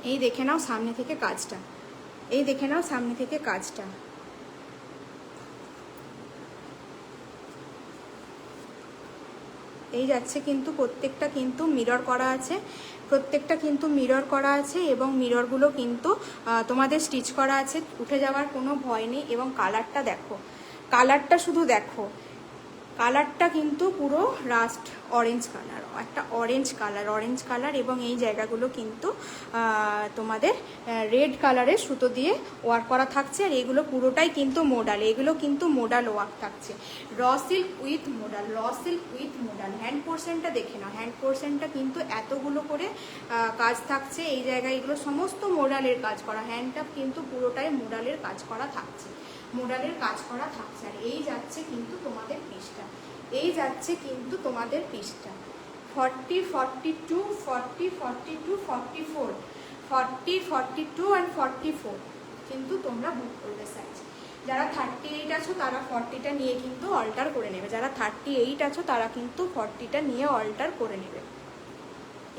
এই দেখে নাও সামনে থেকে কাজটা, এই দেখে নাও সামনে থেকে কাজটা। এই যাচ্ছে কিন্তু প্রত্যেকটা কিন্তু মিরর করা আছে, প্রত্যেকটা কিন্তু মিরর করা আছে এবং মিররগুলো কিন্তু তোমাদের স্টিচ করা আছে, উঠে যাওয়ার কোনো ভয় নেই। এবং কালারটা দেখো, কালারটা শুধু দেখো, কালারটা কিন্তু পুরো রাস্ট অরেঞ্জ কালার, একটা অরেঞ্জ কালার এবং এই জায়গাগুলো কিন্তু তোমাদের রেড কালারের সুতো দিয়ে ওয়ার্ক করা থাকছে। আর এগুলো পুরোটাই কিন্তু মোডাল, এগুলো কিন্তু মোডাল ওয়ার্ক থাকছে। Raw silk with modal, hand পোর্শনটা দেখে নাও, হ্যান্ড পোর্শনটা কিন্তু এতগুলো করে কাজ থাকছে এই জায়গায়, এগুলো সমস্ত মোডালের কাজ করা, হ্যান্ডটা কিন্তু পুরোটাই মোডালের কাজ করা থাকছে, আর এই যাচ্ছে কিন্তু তোমাদের পিসটা, 40, 42, 40, 42, 44, 40, 42 and 44 কিন্তু তোমরা বুক করবে সাইজ। যারা 38 আছো তারা 40টা নিয়ে কিন্তু অল্টার করে নেবে, যারা 38 আছো তারা কিন্তু 40টা নিয়ে অল্টার করে নেবে।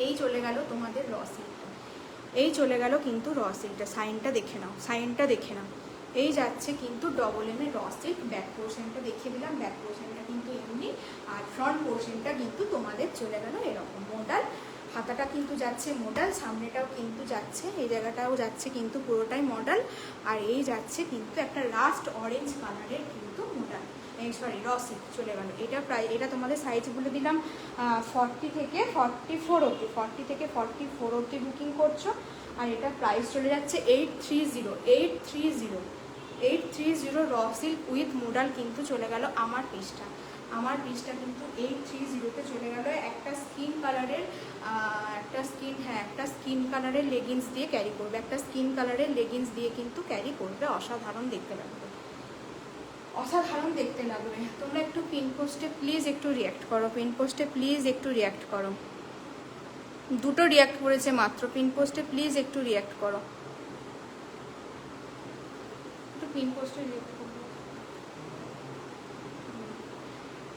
এই চলে গেল তোমাদের র সিল্কটা, সাইনটা দেখে নাও, এই যাচ্ছে কিন্তু ডবল এম এর র সিল্ক। ব্যাক পোর্শনটা দেখিয়ে দিলাম, ব্যাক পোর্শনটা কিন্তু এমনি, আর ফ্রন্ট পোর্শনটা কিন্তু তোমাদের চলে গেল এরকম মোডাল। হাতাটা কিন্তু যাচ্ছে মোডাল, সামনেটাও কিন্তু যাচ্ছে, এই জায়গাটাও যাচ্ছে কিন্তু পুরোটাই মডাল। আর এই যাচ্ছে কিন্তু একটা লাস্ট অরেঞ্জ কালারের কিন্তু মোডাল, র সিল্ক চলে গেল। এটা তোমাদের সাইজ বলে দিলাম 40 থেকে 44 অবধি, 40 থেকে 44 অবধি বুকিং করছো। আর এটা প্রাইস চলে যাচ্ছে 830 র সিল্ক উইথ মোডাল কিন্তু চলে গেল আমার পিসটা কিন্তু 830-তে চলে গেল। একটা স্কিন কালারের লেগিংস দিয়ে ক্যারি করবে, অসাধারণ দেখতে লাগবে। তোমরা একটু পিন পোস্টে প্লিজ একটু রিয়াক্ট করো, দুটো রিয়াক্ট করেছে মাত্র, পিন পোস্টে প্লিজ একটু রিয়াক্ট করো,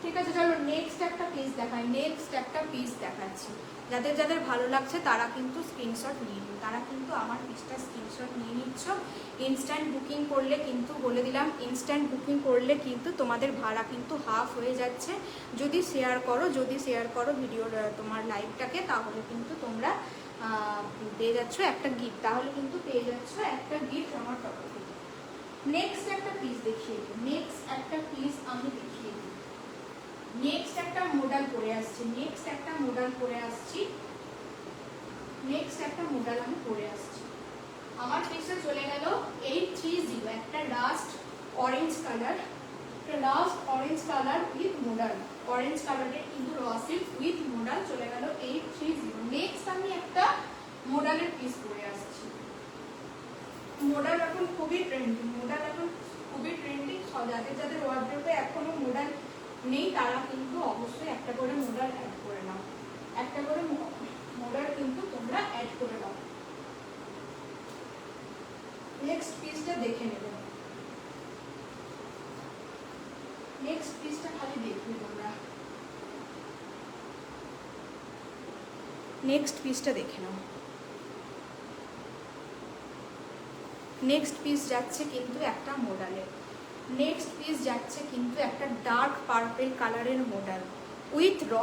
ঠিক আছে। চলো নেক্সট একটা পিস দেখাচ্ছি। যাদের ভালো লাগছে তারা কিন্তু স্ক্রিনশট নিয়ে নিও, আমার পিসটা স্ক্রিনশট নিয়ে নিচ্ছ। ইনস্ট্যান্ট বুকিং করলে কিন্তু বলে দিলাম, তোমাদের ভাড়া কিন্তু হাফ হয়ে যাচ্ছে। যদি শেয়ার করো ভিডিওর তোমার লাইভটাকে, তাহলে কিন্তু তোমরা পেয়ে যাচ্ছ একটা গিফট, আমার তরফ থেকে। নেক্সট একটা পিস দেখিয়ে দিই, নেক্সট একটা মোডাল করে আসছি, আমার পিসে চলে গেল 830, একটা last orange colour with modal, orange কালারের কিন্তু র সিল্ক উইথ মোডাল চলে গেল 830। নেক্সট আমি একটা মোডালের পিস করে আসছি। মোডাল এখন খুবই ট্রেন্ডিং, যাদের ওয়ার্ড্রোবে এখনো মোডাল নেই তারা কিন্তু অবশ্যই একটা করে মোডাল অ্যাড করে নাও, কিন্তু তোমরা অ্যাড করে নাও। নেক্সট পিসটা দেখে নেবে, খালি দেখবে তোমরা, নেক্সট পিসটা দেখে নাও। নেক্সট পিস যাচ্ছে কিন্তু একটা মোডালের, একটা ডার্ক পার্পল কালারের মোডাল উইথ র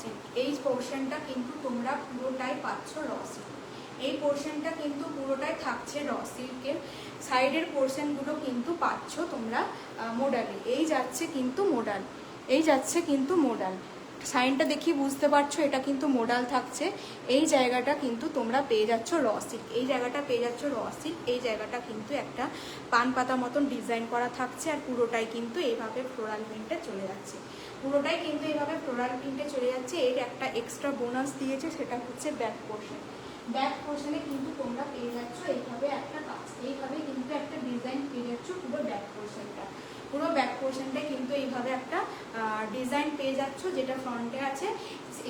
সিল্ক, এই পোর্শনটা কিন্তু তোমরা পুরোটাই পাচ্ছ র সিল্ক, এই পোর্শনটা কিন্তু পুরোটাই থাকছে র সিল্কের, সাইডের পোর্শনগুলো কিন্তু পাচ্ছ তোমরা মোডালে। এই যাচ্ছে কিন্তু মোডাল, সাইনটা দেখি বুঝতে পারছো, এটা কিন্তু মোডাল থাকছে। এই জায়গাটা কিন্তু তোমরা পেয়ে যাচ্ছ র সিল্ক, এই জায়গাটা কিন্তু একটা পান পাতা মতন ডিজাইন করা থাকছে। আর পুরোটাই কিন্তু এইভাবে ফ্লোরাল প্রিন্টে চলে যাচ্ছে, এর একটা এক্সট্রা বোনাস দিয়েছে, সেটা হচ্ছে ব্যাক পোর্শনে কিন্তু তোমরা পেয়ে যাচ্ছ এইভাবে একটা কাজ, কিন্তু একটা ডিজাইন পেয়ে যাচ্ছ পুরো ব্যাক পোর্শনটা কিন্তু এইভাবে একটা ডিজাইন পেয়ে যাচ্ছ, যেটা ফ্রন্টে আছে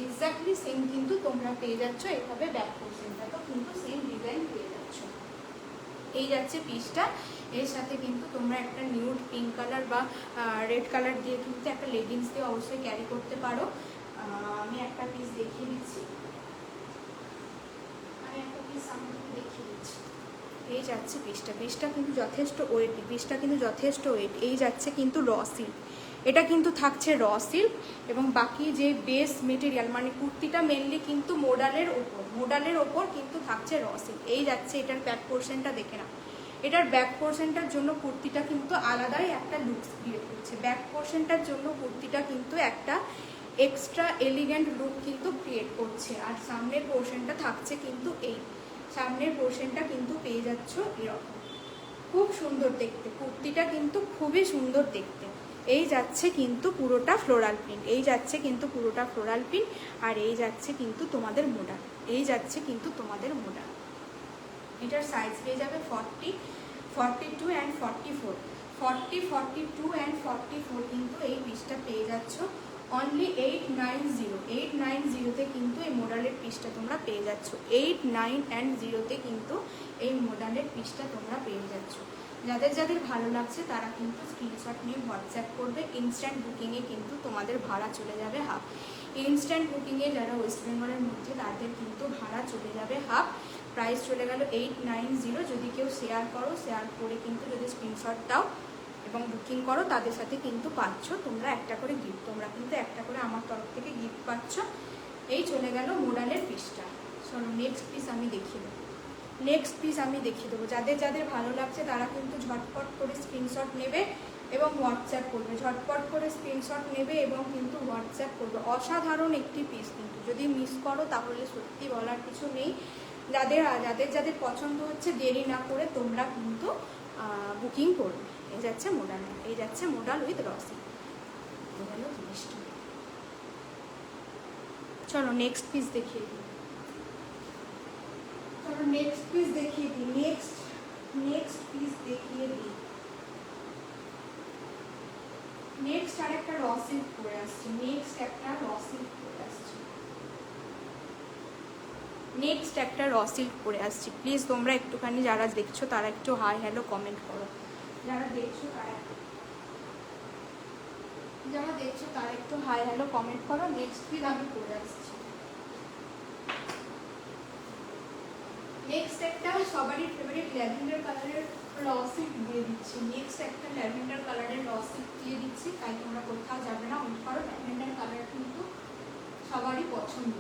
এক্স্যাক্টলি সেম কিন্তু তোমরা পেয়ে যাচ্ছ এইভাবে ব্যাক পোর্শনটা, তো কিন্তু সেম ডিজাইন পেয়ে যাচ্ছ। এই যাচ্ছে পিসটা, এর সাথে কিন্তু তোমরা একটা নিউড পিঙ্ক কালার বা রেড কালার দিয়ে কিন্তু একটা লেগিংস দিয়ে অবশ্যই ক্যারি করতে পারো। আমি একটা পিস দেখিয়ে দিচ্ছি, এই যাচ্ছে পিসটা কিন্তু যথেষ্ট ওয়েট, এই যাচ্ছে কিন্তু র সিল্ক, এটা কিন্তু থাকছে র সিল্ক। এবং বাকি যে বেস মেটেরিয়াল মানে কুর্তিটা মেনলি কিন্তু মোডালের ওপর কিন্তু থাকছে র সিল্ক। এই যাচ্ছে এটার ব্যাক পোর্শনটা দেখে নাও, এটার ব্যাক পোর্শনটার জন্য কুর্তিটা কিন্তু আলাদাই একটা লুকস ক্রিয়েট করছে। ব্যাক পোর্শনটার জন্য কুর্তিটা কিন্তু একটা এক্সট্রা এলিগেন্ট লুক কিন্তু ক্রিয়েট করছে। আর সামনের পোর্শনটা থাকছে কিন্তু এই সামনের পোর্শনটা কিন্তু পেয়ে যাচ্ছ এরকম, খুব সুন্দর দেখতে কুর্তিটা, কিন্তু খুবই সুন্দর দেখতে। এই যাচ্ছে কিন্তু পুরোটা ফ্লোরাল প্রিন্ট, এই যাচ্ছে কিন্তু পুরোটা ফ্লোরাল প্রিন্ট, আর এই যাচ্ছে কিন্তু তোমাদের মোডাল, এই যাচ্ছে কিন্তু তোমাদের মোডাল। এটার সাইজ পেয়ে যাবে 40, 42 অ্যান্ড 44, 40, 42 অ্যান্ড 44 কিন্তু এই পিসটা পেয়ে যাচ্ছ অনলি 890, 890-তে কিন্তু এই মোডালের পিসটা তোমরা পেয়ে যাচ্ছ, 89 অ্যান্ড 0-তে কিন্তু এই মোডালের পিসটা তোমরা পেয়ে যাচ্ছ। যাদের যাদের ভালো লাগছে তারা কিন্তু স্ক্রিনশট নিয়ে হোয়াটসঅ্যাপ করবে। ইনস্ট্যান্ট বুকিংয়ে কিন্তু তোমাদের ভাড়া চলে যাবে হাফ। ইনস্ট্যান্ট বুকিংয়ে যারা ওয়েস্ট বেঙ্গলের মধ্যে তাদের কিন্তু ভাড়া চলে যাবে হাফ, প্রাইস চলে গেল 890। যদি কেউ শেয়ার করো, শেয়ার করে কিন্তু যদি স্ক্রিনশট দাও এবং বুকিং করো তাদের সাথে কিন্তু পাচ্ছ তোমরা একটা করে গিফট, তোমরা কিন্তু একটা করে আমার তরফ থেকে গিফট পাচ্ছ। এই চলে গেল মোডালের পিসটা। চলো নেক্সট পিস আমি দেখিয়ে দেবো, নেক্সট পিস আমি দেখিয়ে দেবো। যাদের যাদের ভালো লাগছে তারা কিন্তু ঝটপট করে স্ক্রিনশট নেবে এবং হোয়াটসঅ্যাপ করবে, ঝটপট করে স্ক্রিনশট নেবে এবং কিন্তু হোয়াটসঅ্যাপ করবে। অসাধারণ একটি পিস, কিন্তু যদি মিস করো তাহলে সত্যি বলার কিছু নেই। যাদের যাদের যাদের পছন্দ হচ্ছে দেরি না করে তোমরা কিন্তু বুকিং করবে। এই যাচ্ছে মোডাল, এই যাচ্ছে মোডাল উইথ রসি। চলো নেক্সট পিস দেখিয়ে দিই, চলো নেক্সট পিস দেখিয়ে দিই, নেক্সট পিস দেখিয়ে দিই। নেক্সট আরেকটা র সিল্ক পরে আসছে, নেক্সট একটা র সিল্ক পরে আসছে, নেক্সট একটা র সিল্ক পরে আসছি। প্লিজ তোমরা একটুখানি যারা দেখছো তারা একটু হাই হ্যালো কমেন্ট করো, যারা দেখছো তারা একটু হাই হ্যালো কমেন্ট করো। নেক্সট পিস আমি পরে আসছি। নেক্সট একটা সবারই ফেভারিট ল্যাভেন্ডার কালারের র সিল্ক দিয়ে দিচ্ছি, নেক্সট একটা ল্যাভেন্ডার কালারের র সিল্ক দিয়ে দিচ্ছি। তাই তোমরা কোথাও যাবে না, ওয়েট করো। ল্যাভেন্ডার কালার কিন্তু সবারই পছন্দ,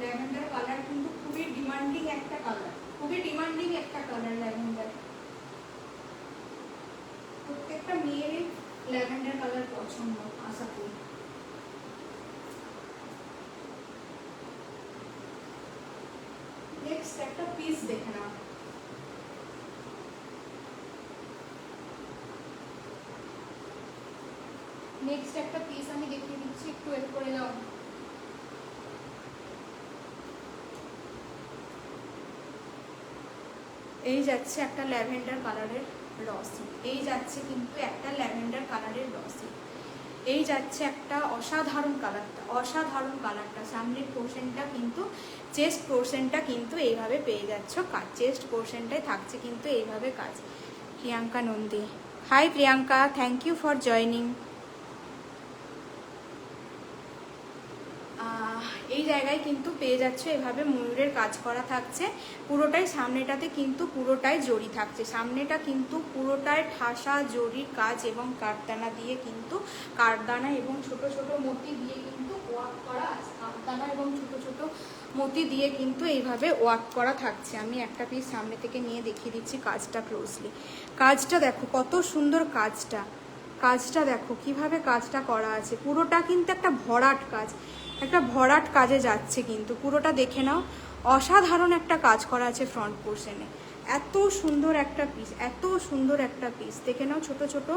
ল্যাভেন্ডার কালার কিন্তু খুবই ডিমান্ডিং একটা কালার, খুবই ডিমান্ডিং একটা কালার ল্যাভেন্ডার। প্রত্যেকটা মেয়েরই ল্যাভেন্ডার কালার পছন্দ আশা করি। নেক্সট একটা পিস দেখে নাও, নেক্সট একটা পিস আমি দেখিয়ে দিচ্ছি, একটু ওয়েট করে নাও। এই যাচ্ছে একটা ল্যাভেন্ডার কালারের রসি, এই যাচ্ছে কিন্তু একটা ল্যাভেন্ডার কালারের রসি, এই যাচ্ছে একটা অসাধারণ কালারটা, অসাধারণ কালারটা। সামনের পোর্শনটা কিন্তু চেস্ট পোর্শনটা কিন্তু এইভাবে পেয়ে যাচ্ছ কাজ, চেস্ট পোর্শনটাই থাকছে কিন্তু এইভাবে কাজ। Priyanka Nandi, hi Priyanka, thank you for joining. এই জায়গায় কিন্তু পেয়ে যাচ্ছ এভাবে ময়ূরের কাজ করা থাকছে পুরোটাই, সামনেটাতে কিন্তু পুরোটাই জরি থাকছে, সামনেটা কিন্তু পুরোটাই ঠাসা জরির কাজ এবং কাঠদানা দিয়ে কিন্তু কাঠদানা এবং ছোট ছোট মতি দিয়ে কিন্তু ওয়ার্ক করা আছে, কাঠদানা এবং ছোট ছোট মতি দিয়ে কিন্তু এইভাবে ওয়ার্ক করা থাকছে। আমি একটা পিস সামনে থেকে নিয়ে দেখিয়ে দিচ্ছি কাজটা ক্লোজলি। কাজটা দেখো কত সুন্দর, কাজটা কাজটা দেখো কিভাবে কাজটা করা আছে, পুরোটা কিন্তু একটা ভরাট কাজ, একটা ভরাট কাজে যাচ্ছে কিন্তু পুরোটা দেখে নাও। অসাধারণ একটা কাজ করা আছে ফ্রন্ট পোর্শনে, এত সুন্দর একটা পিস, এত সুন্দর একটা পিস দেখে নাও। ছোট ছোট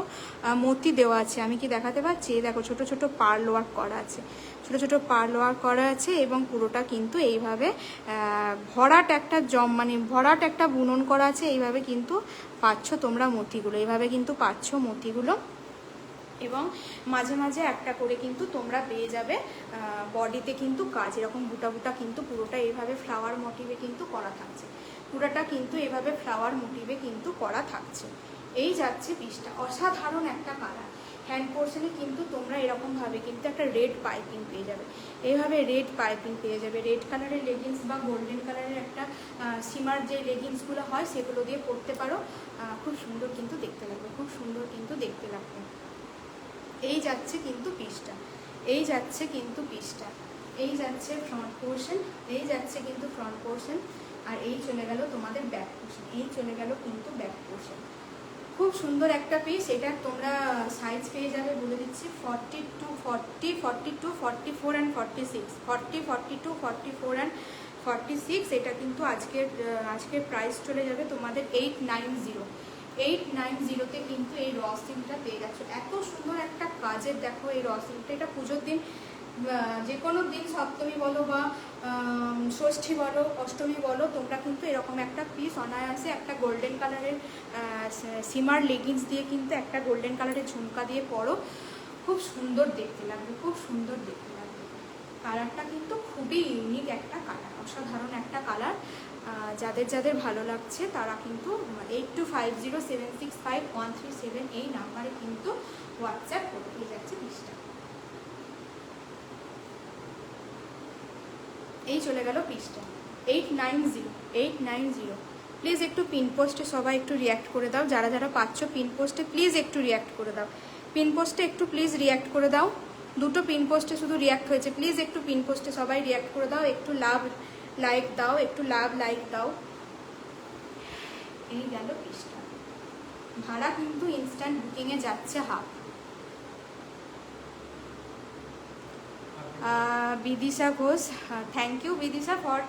মতি দেওয়া আছে, আমি কি দেখাতে পারছি? দেখো ছোট ছোট পার্ল ওয়ার্ক করা আছে, ছোট ছোট পার্ল ওয়ার্ক করা আছে এবং পুরোটা কিন্তু এইভাবে ভরাট একটা মানে ভরাট একটা বুনন করা আছে। এইভাবে কিন্তু পাচ্ছ তোমরা মতিগুলো, এইভাবে কিন্তু পাচ্ছ মতিগুলো এবং মাঝে মাঝে একটা করে কিন্তু তোমরা পেয়ে যাবে বডিতে কিন্তু কাজ, এরকম বুটা বুটা কিন্তু পুরোটা এইভাবে ফ্লাওয়ার মোটিভে কিন্তু করা থাকছে, পুরোটা কিন্তু এভাবে ফ্লাওয়ার মোটিভে কিন্তু করা থাকছে। এই যাচ্ছে পিসটা, অসাধারণ একটা কালার। হ্যান্ড পোর্শনে কিন্তু তোমরা এরকমভাবে কিন্তু একটা রেড পাইপিং পেয়ে যাবে, এইভাবে রেড পাইপিং পেয়ে যাবে। রেড কালারের লেগিংস বা গোল্ডেন কালারের একটা সিমার যে লেগিংসগুলো হয় সেগুলো দিয়ে পরতে পারো, খুব সুন্দর কিন্তু দেখতে লাগবে, খুব সুন্দর কিন্তু দেখতে লাগবে। এই যাচ্ছে কিন্তু পিসটা, এই যাচ্ছে কিন্তু পিসটা, এই যাচ্ছে ফ্রন্ট পোর্শন, এই যাচ্ছে কিন্তু ফ্রন্ট পোর্শন। আর এই চলে গেল তোমাদের ব্যাক পোর্শন, এই চলে গেল কিন্তু ব্যাক পোর্শন। খুব সুন্দর একটা পিস। এটা তোমরা সাইজ পেয়ে যাবে বলে দিচ্ছি 42, 40, 42, 44 অ্যান্ড 46, 40, 42, 44 অ্যান্ড 46। এটা কিন্তু আজকের প্রাইস চলে যাবে তোমাদের 890। 890-তে কিন্তু এই র সিল্কটা পেয়ে যাচ্ছ। এত সুন্দর একটা কাজের দেখো এই র সিল্কটা। এটা পুজোর দিন, যে কোনো দিন, সপ্তমী বলো বা ষষ্ঠী বলো, অষ্টমী বলো, তোমরা কিন্তু এরকম একটা পিস অনায়াসে একটা গোল্ডেন কালারের সিমার লেগিংস দিয়ে কিন্তু একটা গোল্ডেন কালারের ঝুমকা দিয়ে পরো, খুব সুন্দর দেখতে লাগবে, খুব সুন্দর দেখতে লাগবে। কালারটা কিন্তু খুবই ইউনিক একটা কালার, অসাধারণ একটা কালার। যাদের ভালো লাগছে তারা কিন্তু 8250765137 এই নাম্বারে কিন্তু হোয়াটসঅ্যাপ করে দিয়ে যাচ্ছে পিসটা। এই চলে গেল পিসটা 890। প্লিজ একটু পিনপোস্টে সবাই একটু রিয়্যাক্ট করে দাও, যারা পাচ্ছ পিনপোস্টে প্লিজ একটু রিয়্যাক্ট করে দাও। পিনপোস্টে একটু প্লিজ রিয়্যাক্ট করে দাও। দুটো পিনপোস্টে শুধু রিয়্যাক্ট হয়েছে, প্লিজ একটু পিনপোস্টে সবাই রিয়্যাক্ট করে দাও, একটু লাইক দাও, একটু লাইক দাও। এই গেল পিসটা। ভাড়া কিন্তু ইনস্ট্যান্ট বুকিংয়ে যাচ্ছে half. Bidisha Ghosh, thank you Bidisha for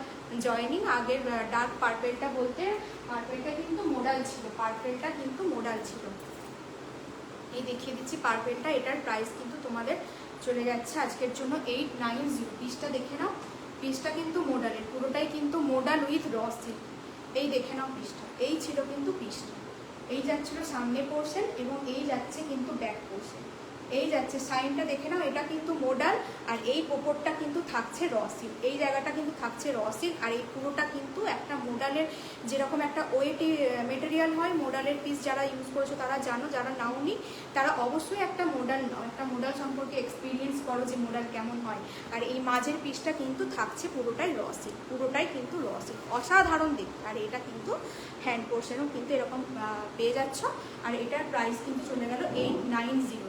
joining. আগের ডার্ক পার্পেলটা বলতে, পার্পেলটা কিন্তু মোডাল ছিল, পার্পেলটা কিন্তু মোডাল ছিল। এই দেখিয়ে দিচ্ছি পার্পেলটা। এটার প্রাইস কিন্তু তোমাদের চলে যাচ্ছে আজকের জন্য 890। পিসটা দেখে নাও, পিসটা কিন্তু মোডালের, পুরোটাই কিন্তু মোডাল উইথ র সিল্ক। এই দেখে নাও পিসটা, এই ছিল কিন্তু পিসটা। এই যাচ্ছিল সামনে পোর্শন এবং এই যাচ্ছে কিন্তু ব্যাক পোর্শন। এই যাচ্ছে সাইনটা দেখে নাও, এটা কিন্তু মোডাল আর এই ওপরটা কিন্তু থাকছে র সিল্ক। এই জায়গাটা কিন্তু থাকছে র সিল্ক আর এই পুরোটা কিন্তু একটা মোডালের যেরকম একটা ওয়েটি মেটেরিয়াল হয়, মোডালের পিস যারা ইউজ করেছো তারা জানো, যারা নাওনি তারা অবশ্যই একটা মোডাল নাও, একটা মোডাল সম্পর্কে এক্সপিরিয়েন্স করো যে মোডাল কেমন হয়। আর এই মাঝের পিসটা কিন্তু থাকছে পুরোটাই র সিল্ক, পুরোটাই কিন্তু র সিল্ক, অসাধারণ দেখতে। আর এটা কিন্তু হ্যান্ড পোর্শনও কিন্তু এরকম পেয়ে যাচ্ছ। আর এটার প্রাইস কিন্তু চলে গেল 890।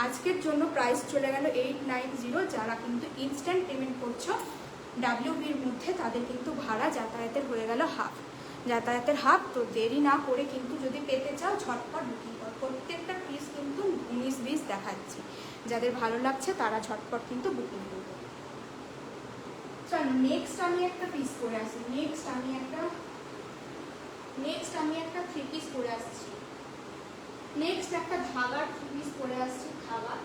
আজকের জন্য প্রাইস চলে গেল 890। যারা কিন্তু ইনস্ট্যান্ট পেমেন্ট করছো WBর মধ্যে তাদের কিন্তু ভাড়া যাতায়াতের হয়ে গেল হাফ, যাতায়াতের হাফ। তো দেরি না করে কিন্তু যদি পেতে চাও ঝটপট বুকিং করো। প্রত্যেকটা পিস কিন্তু 19-20 দেখাচ্ছি, যাদের ভালো লাগছে তারা ঝটপট কিন্তু বুকিং করবে। চলো নেক্সট আমি একটা পিস করে আসি, নেক্সট আমি একটা 3 পিস করে আসছি। নেক্সট একটা ধাগার 3 পিস করে আসছি, ধাগা।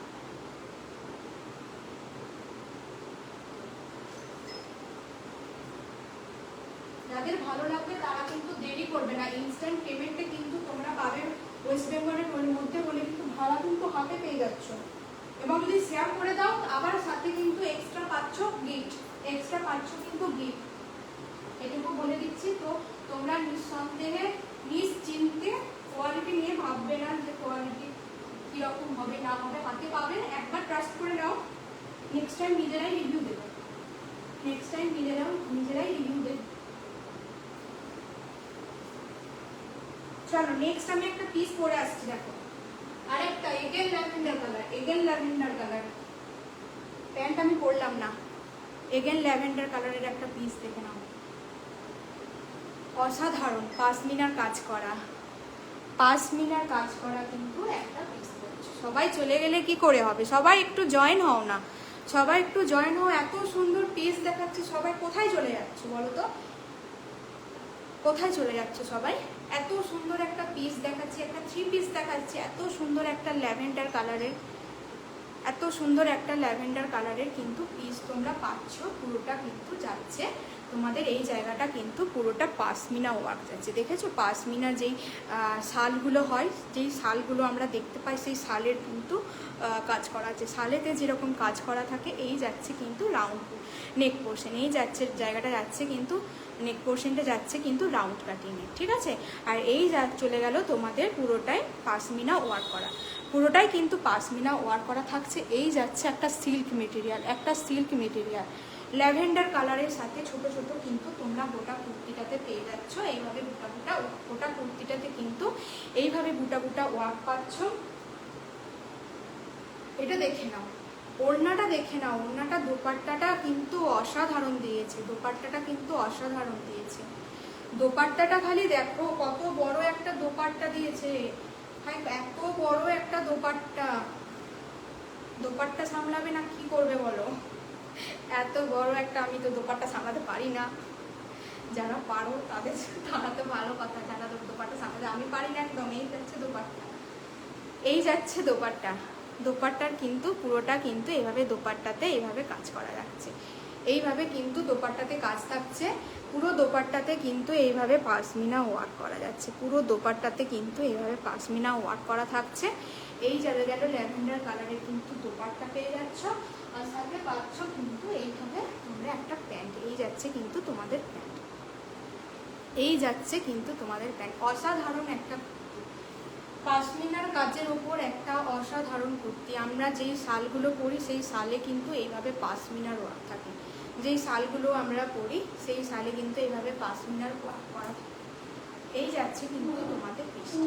যাদের ভালো লাগবে তারা কিন্তু দেরি করবে না, ইনস্ট্যান্ট পেমেন্টে কিন্তু তোমরা পাবে। ওয়েস্ট বেঙ্গলের মধ্যে বলে কিন্তু ভাড়া কিন্তু হাফে পেয়ে যাচ্ছ। এবং যদি শেয়ার করে দাও আবার সাথে কিন্তু এক্সট্রা পাচ্ছ গিফট, এক্সট্রা পাচ্ছ কিন্তু গিফট, এটুকু বলে দিচ্ছি। তো তোমরা নিঃসন্দেহে নিশ্চিন্তে কোয়ালিটি নিয়ে ভাববে না যে কোয়ালিটি কীরকম হবে না হবে, হাতে পাবেন, একবার ট্রাস্ট করে নাও। নেক্সট টাইম নিজেরাই রিভিউ দেবে, নেক্সট টাইম নিজেরাই রিভিউ দেবে। চলো নেক্সট আমি একটা পিস পরে আসছি, দেখো আরেকটা এগেন ল্যাভেন্ডার কালার। প্যান্ট আমি পরলাম না, এগেন ল্যাভেন্ডার কালারের একটা পিস দেখে নাও, অসাধারণ পাশমিনার কাজ করা, পাশমিনার কাজ করা কিন্তু একটা পিস করছে। সবাই চলে গেলে কি করে হবে, সবাই একটু জয়েন হও না, সবাই একটু জয়েন হও। এত সুন্দর পিস দেখাচ্ছে, সবাই কোথায় চলে যাচ্ছে বলো তো, কোথায় চলে যাচ্ছে সবাই? এত সুন্দর একটা পিস দেখাচ্ছি, একটা 3 পিস দেখাচ্ছি, এত সুন্দর একটা ল্যাভেন্ডার কালারের, এত সুন্দর একটা ল্যাভেন্ডার কালারের কিন্তু পিস তোমরা পাচ্ছ। পুরোটা কিন্তু যাচ্ছে তোমাদের এই জায়গাটা কিন্তু পুরোটা পাশমিনা ওয়ার্ক যাচ্ছে। দেখেছো পাশমিনা যেই শালগুলো হয়, যেই শালগুলো আমরা দেখতে পাই, সেই শালের কিন্তু কাজ করা আছে। শালেতে যেরকম কাজ করা থাকে, এই যাচ্ছে কিন্তু রাউন্ড নেক পোর্শন, এই যাচ্ছে জায়গাটা যাচ্ছে কিন্তু নেক পোর্শনটা যাচ্ছে কিন্তু রাউন্ড কাটিংয়ে, ঠিক আছে। আর এই চলে গেল তোমাদের পুরোটাই পাশমিনা ওয়ার্ক করা, পুরোটাই কিন্তু পাশমিনা ওয়ার্ক করা থাকছে। এই যাচ্ছে একটা সিল্ক মেটেরিয়াল, একটা সিল্ক মেটেরিয়াল ল্যাভেন্ডার কালারের সাথে ছোট ছোট কিন্তু তোমরা গোটা কুর্তিটাতে পেয়ে যাচ্ছ। এইভাবে গোটা কুর্তিটাতে কিন্তু এইভাবে বুটা ওয়ার্ক পাচ্ছ। এটা দেখে নাও, ওড়নাটা দেখে নাও, ওড়নাটা দোপাট্টাটা কিন্তু অসাধারণ দিয়েছে, দোপাট্টাটা কিন্তু অসাধারণ দিয়েছে। দোপাট্টাটা খালি দেখো কত বড় একটা দোপাট্টা দিয়েছে, ভাই এত বড় একটা দোপাট্টা, দোপাট্টা সামলাবে না কি করবে বলো? এত বড় একটা, আমি তো দোপাট্টা সামলাতে পারি না। যারা পারো তাদের, তারা তো ভালো কথা, যারা দোপাট্টা সামলাতে, আমি পারি না একদম। এই যাচ্ছে দোপাট্টা, এই যাচ্ছে দোপাট্টা। দোপাট্টার কিন্তু পুরোটা কিন্তু এইভাবে দোপাট্টাতে এইভাবে কাজ করা যাচ্ছে, এইভাবে কিন্তু দোপাট্টাতে কাজ থাকছে। পুরো দোপাট্টাতে কিন্তু এইভাবে পাশমিনা ওয়ার্ক করা যাচ্ছে, পুরো দোপাট্টাতে কিন্তু এইভাবে পাশমিনা ওয়ার্ক করা থাকছে। এই জায়গা গেল ল্যাভেন্ডার কালারের কিন্তু দোপাট্টা পেয়ে যাচ্ছ, আর সাথে পাচ্ছ কিন্তু এইভাবে তোমরা একটা প্যান্ট। এই যাচ্ছে কিন্তু তোমাদের প্যান্ট, এই যাচ্ছে কিন্তু তোমাদের প্যান্ট। অসাধারণ একটা পাশমিনার কাজের ওপর একটা অসাধারণ কুর্তি। আমরা যেই শালগুলো পরি সেই শালে কিন্তু এইভাবে পাশমিনার ওয়ার্ক থাকে, যেই শালগুলো আমরা পরি সেই শালে কিন্তু এইভাবে পাশমিনার ওয়ার্ক করা থাকে। এই যাচ্ছে কিন্তু তোমাদের পিসটা,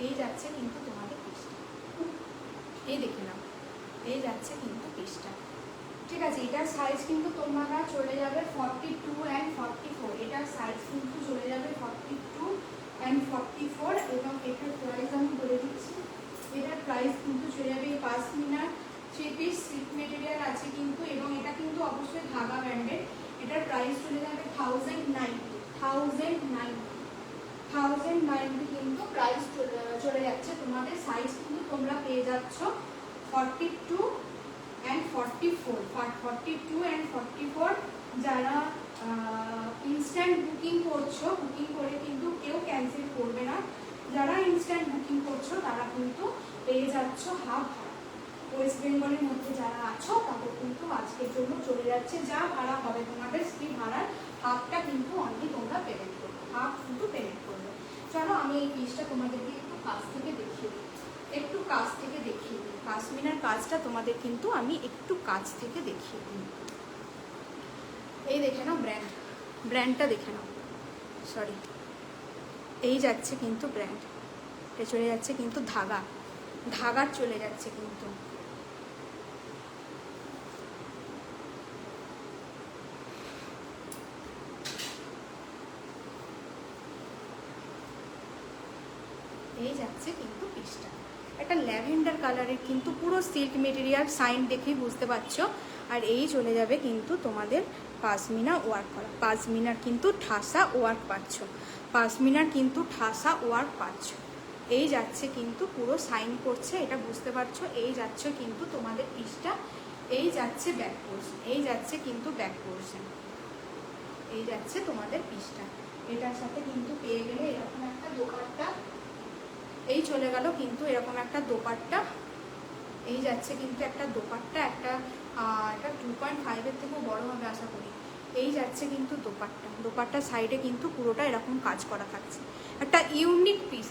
এই যাচ্ছে কিন্তু তোমাদের পিসটা, এই দেখে নাও, এই যাচ্ছে কিন্তু পিসটা। ঠিক আছে, এটার সাইজ কিন্তু তোমরা চলে যাবে 42 and 44, এটার সাইজ কিন্তু চলে যাবে 42 and 44। এবং এটার প্রাইস আমি বলে দিচ্ছি, এটার প্রাইস কিন্তু চলে যাবে এই পাশমিনার 3 পিস সিল্ক মেটেরিয়াল আছে কিন্তু, এবং এটা কিন্তু অবশ্যই ধাগা ব্র্যান্ডের। এটার প্রাইস চলে যাবে 1090 কিন্তু প্রাইস চলে যাচ্ছে তোমাদের। সাইজ কিন্তু তোমরা পেয়ে যাচ্ছ 42 and 44। যারা ইনস্ট্যান্ট বুকিং করছো, বুকিং করে কিন্তু কেউ ক্যান্সেল করবে না। যারা ইনস্ট্যান্ট বুকিং করছো তারা কিন্তু পেয়ে যাচ্ছ হাফ ভাড়া। ওয়েস্ট বেঙ্গলের মধ্যে যারা আছো তাদের কিন্তু আজকের জন্য চলে যাচ্ছে, যা ভাড়া হবে তোমাদের সেই ভাড়ার হাফটা কিন্তু অনলি তোমরা পেমেন্ট করবে, হাফ কিন্তু পেমেন্ট করবে। চলো আমি এই পিসটা তোমাদেরকে একটু কাছ থেকে দেখিয়ে দিই, একটু কাছ থেকে দেখিয়ে দিই পাশমিনার কাজটা তোমাদের কিন্তু আমি একটু কাছ থেকে দেখিয়ে দিই। এই দেখে নাও ব্র্যান্ডটা দেখে নাও, সরি, এই যাচ্ছে কিন্তু ব্র্যান্ড, এটা চলে যাচ্ছে কিন্তু ধাগার চলে যাচ্ছে কিন্তু। এই যাচ্ছে কিন্তু পিসটা, একটা ল্যাভেন্ডার কালারের কিন্তু পুরো সিল্ক মেটেরিয়াল, সাইন দেখেই বুঝতে পারছো। আর এই চলে যাবে কিন্তু তোমাদের পাশমিনা ওয়ার্ক করা, পাশমিনার কিন্তু ঠাসা ওয়ার্ক পাচ্ছ, পাশমিনার কিন্তু ঠাসা ওয়ার্ক পাচ্ছ। এই যাচ্ছে কিন্তু পুরো সাইন করছে, এটা বুঝতে পারছো। এই যাচ্ছে কিন্তু তোমাদের পিসটা, এই যাচ্ছে ব্যাক পোর্শন, এই যাচ্ছে কিন্তু ব্যাক পোর্শন, এই যাচ্ছে তোমাদের পিসটা। এটার সাথে কিন্তু পেয়ে গেলে এরকম একটা দোপাট্টা, এই চলে গেল কিন্তু এরকম একটা দোপাট্টা। এই যাচ্ছে কিন্তু একটা দোপাট্টা, একটা এটা 2.5-এর থেকেও বড় হবে আশা করি। এই যাচ্ছে কিন্তু দোপাট্টার সাইডে কিন্তু পুরোটা এরকম কাজ করা থাকছে। একটা ইউনিক পিস,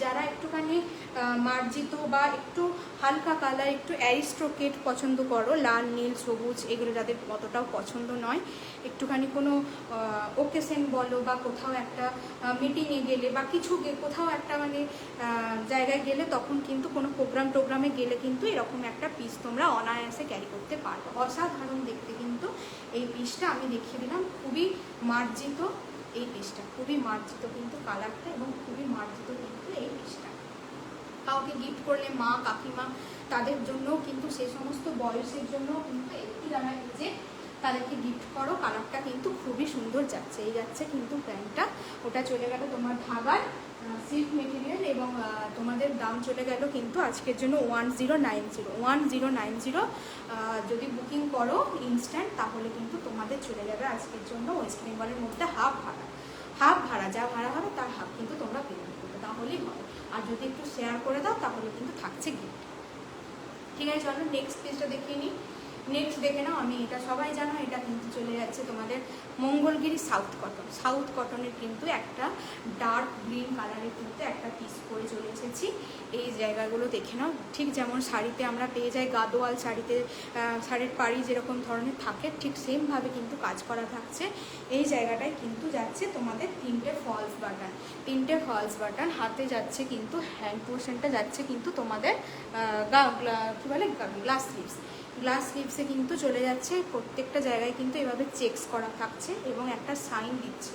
যারা একটুখানি মার্জিত বা একটু হালকা কালার, একটু অ্যারিস্ট্রোকেট পছন্দ করো, লাল নীল সবুজ এগুলো যাদের অতটাও পছন্দ নয়, একটুখানি কোনো ওকেশন বলো বা কোথাও একটা মিটিংয়ে গেলে বা কিছু কোথাও একটা মানে জায়গায় গেলে, তখন কিন্তু কোনো প্রোগ্রামে গেলে কিন্তু এরকম একটা পিস তোমরা অনায়াসে ক্যারি করতে পারবে। অসাধারণ দেখতে কিন্তু এই পিসটা আমি দেখিয়ে দিলাম, খুবই মার্জিত এই পিসটা, খুবই মার্জিত কিন্তু কালারটা, এবং খুবই মার্জিত কিন্তু এই পিসটা। কাউকে গিফট করলে, মা কাকিমা তাদের জন্য কিন্তু, সেই সমস্ত বয়সের জন্য কিন্তু একটি দানা যে তাদেরকে গিফট করো, কালারটা কিন্তু খুবই সুন্দর যাচ্ছে। এই যাচ্ছে কিন্তু প্যান্টটা, ওটা চলে গেল তোমার ধাগার সিল্ক মেটেরিয়াল, এবং তোমাদের দাম চলে গেল কিন্তু আজকের জন্য 1090। যদি বুকিং করো ইনস্ট্যান্ট তাহলে কিন্তু তোমাদের চলে যাবে আজকের জন্য ওয়েস্ট বেঙ্গলের মধ্যে হাফ ভাড়া, যা ভাড়া হবে তার হাফ কিন্তু তোমরা পেমেন্ট করবে, তাহলেই হবে। আর যদি একটু শেয়ার করে দাও তাহলে কিন্তু থাকছে গিফট। ঠিক আছে, চলো নেক্সট পেজটা দেখিয়ে নিই। নেক্সট দেখে নাও, আমি এটা সবাই জানো, এটা কিন্তু চলে যাচ্ছে তোমাদের মঙ্গলগিরি সাউথ কটনের কিন্তু একটা ডার্ক গ্রিন কালারের কিন্তু একটা পিস করে চলে এসেছি। এই জায়গাগুলো দেখে নাও, ঠিক যেমন শাড়িতে আমরা পেয়ে যাই, গাদোয়াল শাড়িতে শাড়ির পাড়ি যেরকম ধরনের থাকে, ঠিক সেমভাবে কিন্তু কাজ করা থাকছে। এই জায়গাটায় কিন্তু যাচ্ছে তোমাদের 3টে ফলস বাটন, হাতে যাচ্ছে কিন্তু হ্যান্ড পোর্শনটা যাচ্ছে কিন্তু তোমাদের কী বলে গ্লাস স্লিভসে কিন্তু চলে যাচ্ছে। প্রত্যেকটা জায়গায় কিন্তু এভাবে চেকস করা থাকছে এবং একটা সাইন দিচ্ছে।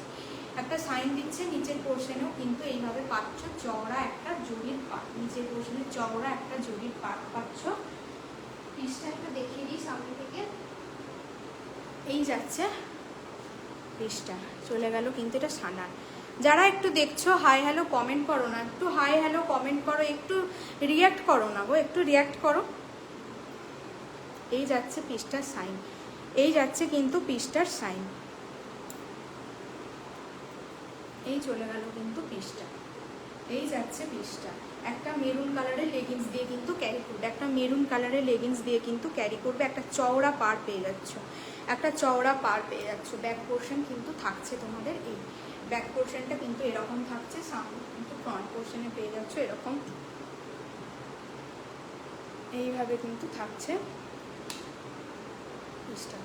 একটা সাইন দিচ্ছে। নিচের পোর্শনেও কিন্তু এইভাবে পাচ্ছ চওড়া একটা জরির পাট, নিচের পোর্শনে চওড়া একটা জরির পাট পাচ্ছ। পিসটা একটা দেখিয়ে দিই সামনে থেকে। এই যাচ্ছে পিসটা, চলে গেল কিন্তু এটা সানার। যারা একটু দেখছো হাই হ্যালো কমেন্ট করো না, একটু হাই হ্যালো কমেন্ট করো, একটু রিয়াক্ট করো না গো, একটু রিয়াক্ট করো। এই যাচ্ছে পিসটার সাইন, এই যাচ্ছে কিন্তু পিসটার সাইন। এই চলে গেল কিন্তু পিসটা, এই যাচ্ছে পিসটা। একটা মেরুন কালারের লেগিংস দিয়ে কিন্তু ক্যারি করবে, একটা মেরুন কালারের লেগিংস দিয়ে কিন্তু ক্যারি করবে। একটা চওড়া পাড় পেয়ে যাচ্ছ, একটা চওড়া পাড় পেয়ে যাচ্ছ। ব্যাক পোর্শন কিন্তু থাকছে তোমাদের, এই ব্যাক পোর্শনটা কিন্তু এরকম থাকছে, সামনে কিন্তু ফ্রন্ট পোর্শনে পেয়ে যাচ্ছ এরকম, এইভাবে কিন্তু থাকছে পিসটা।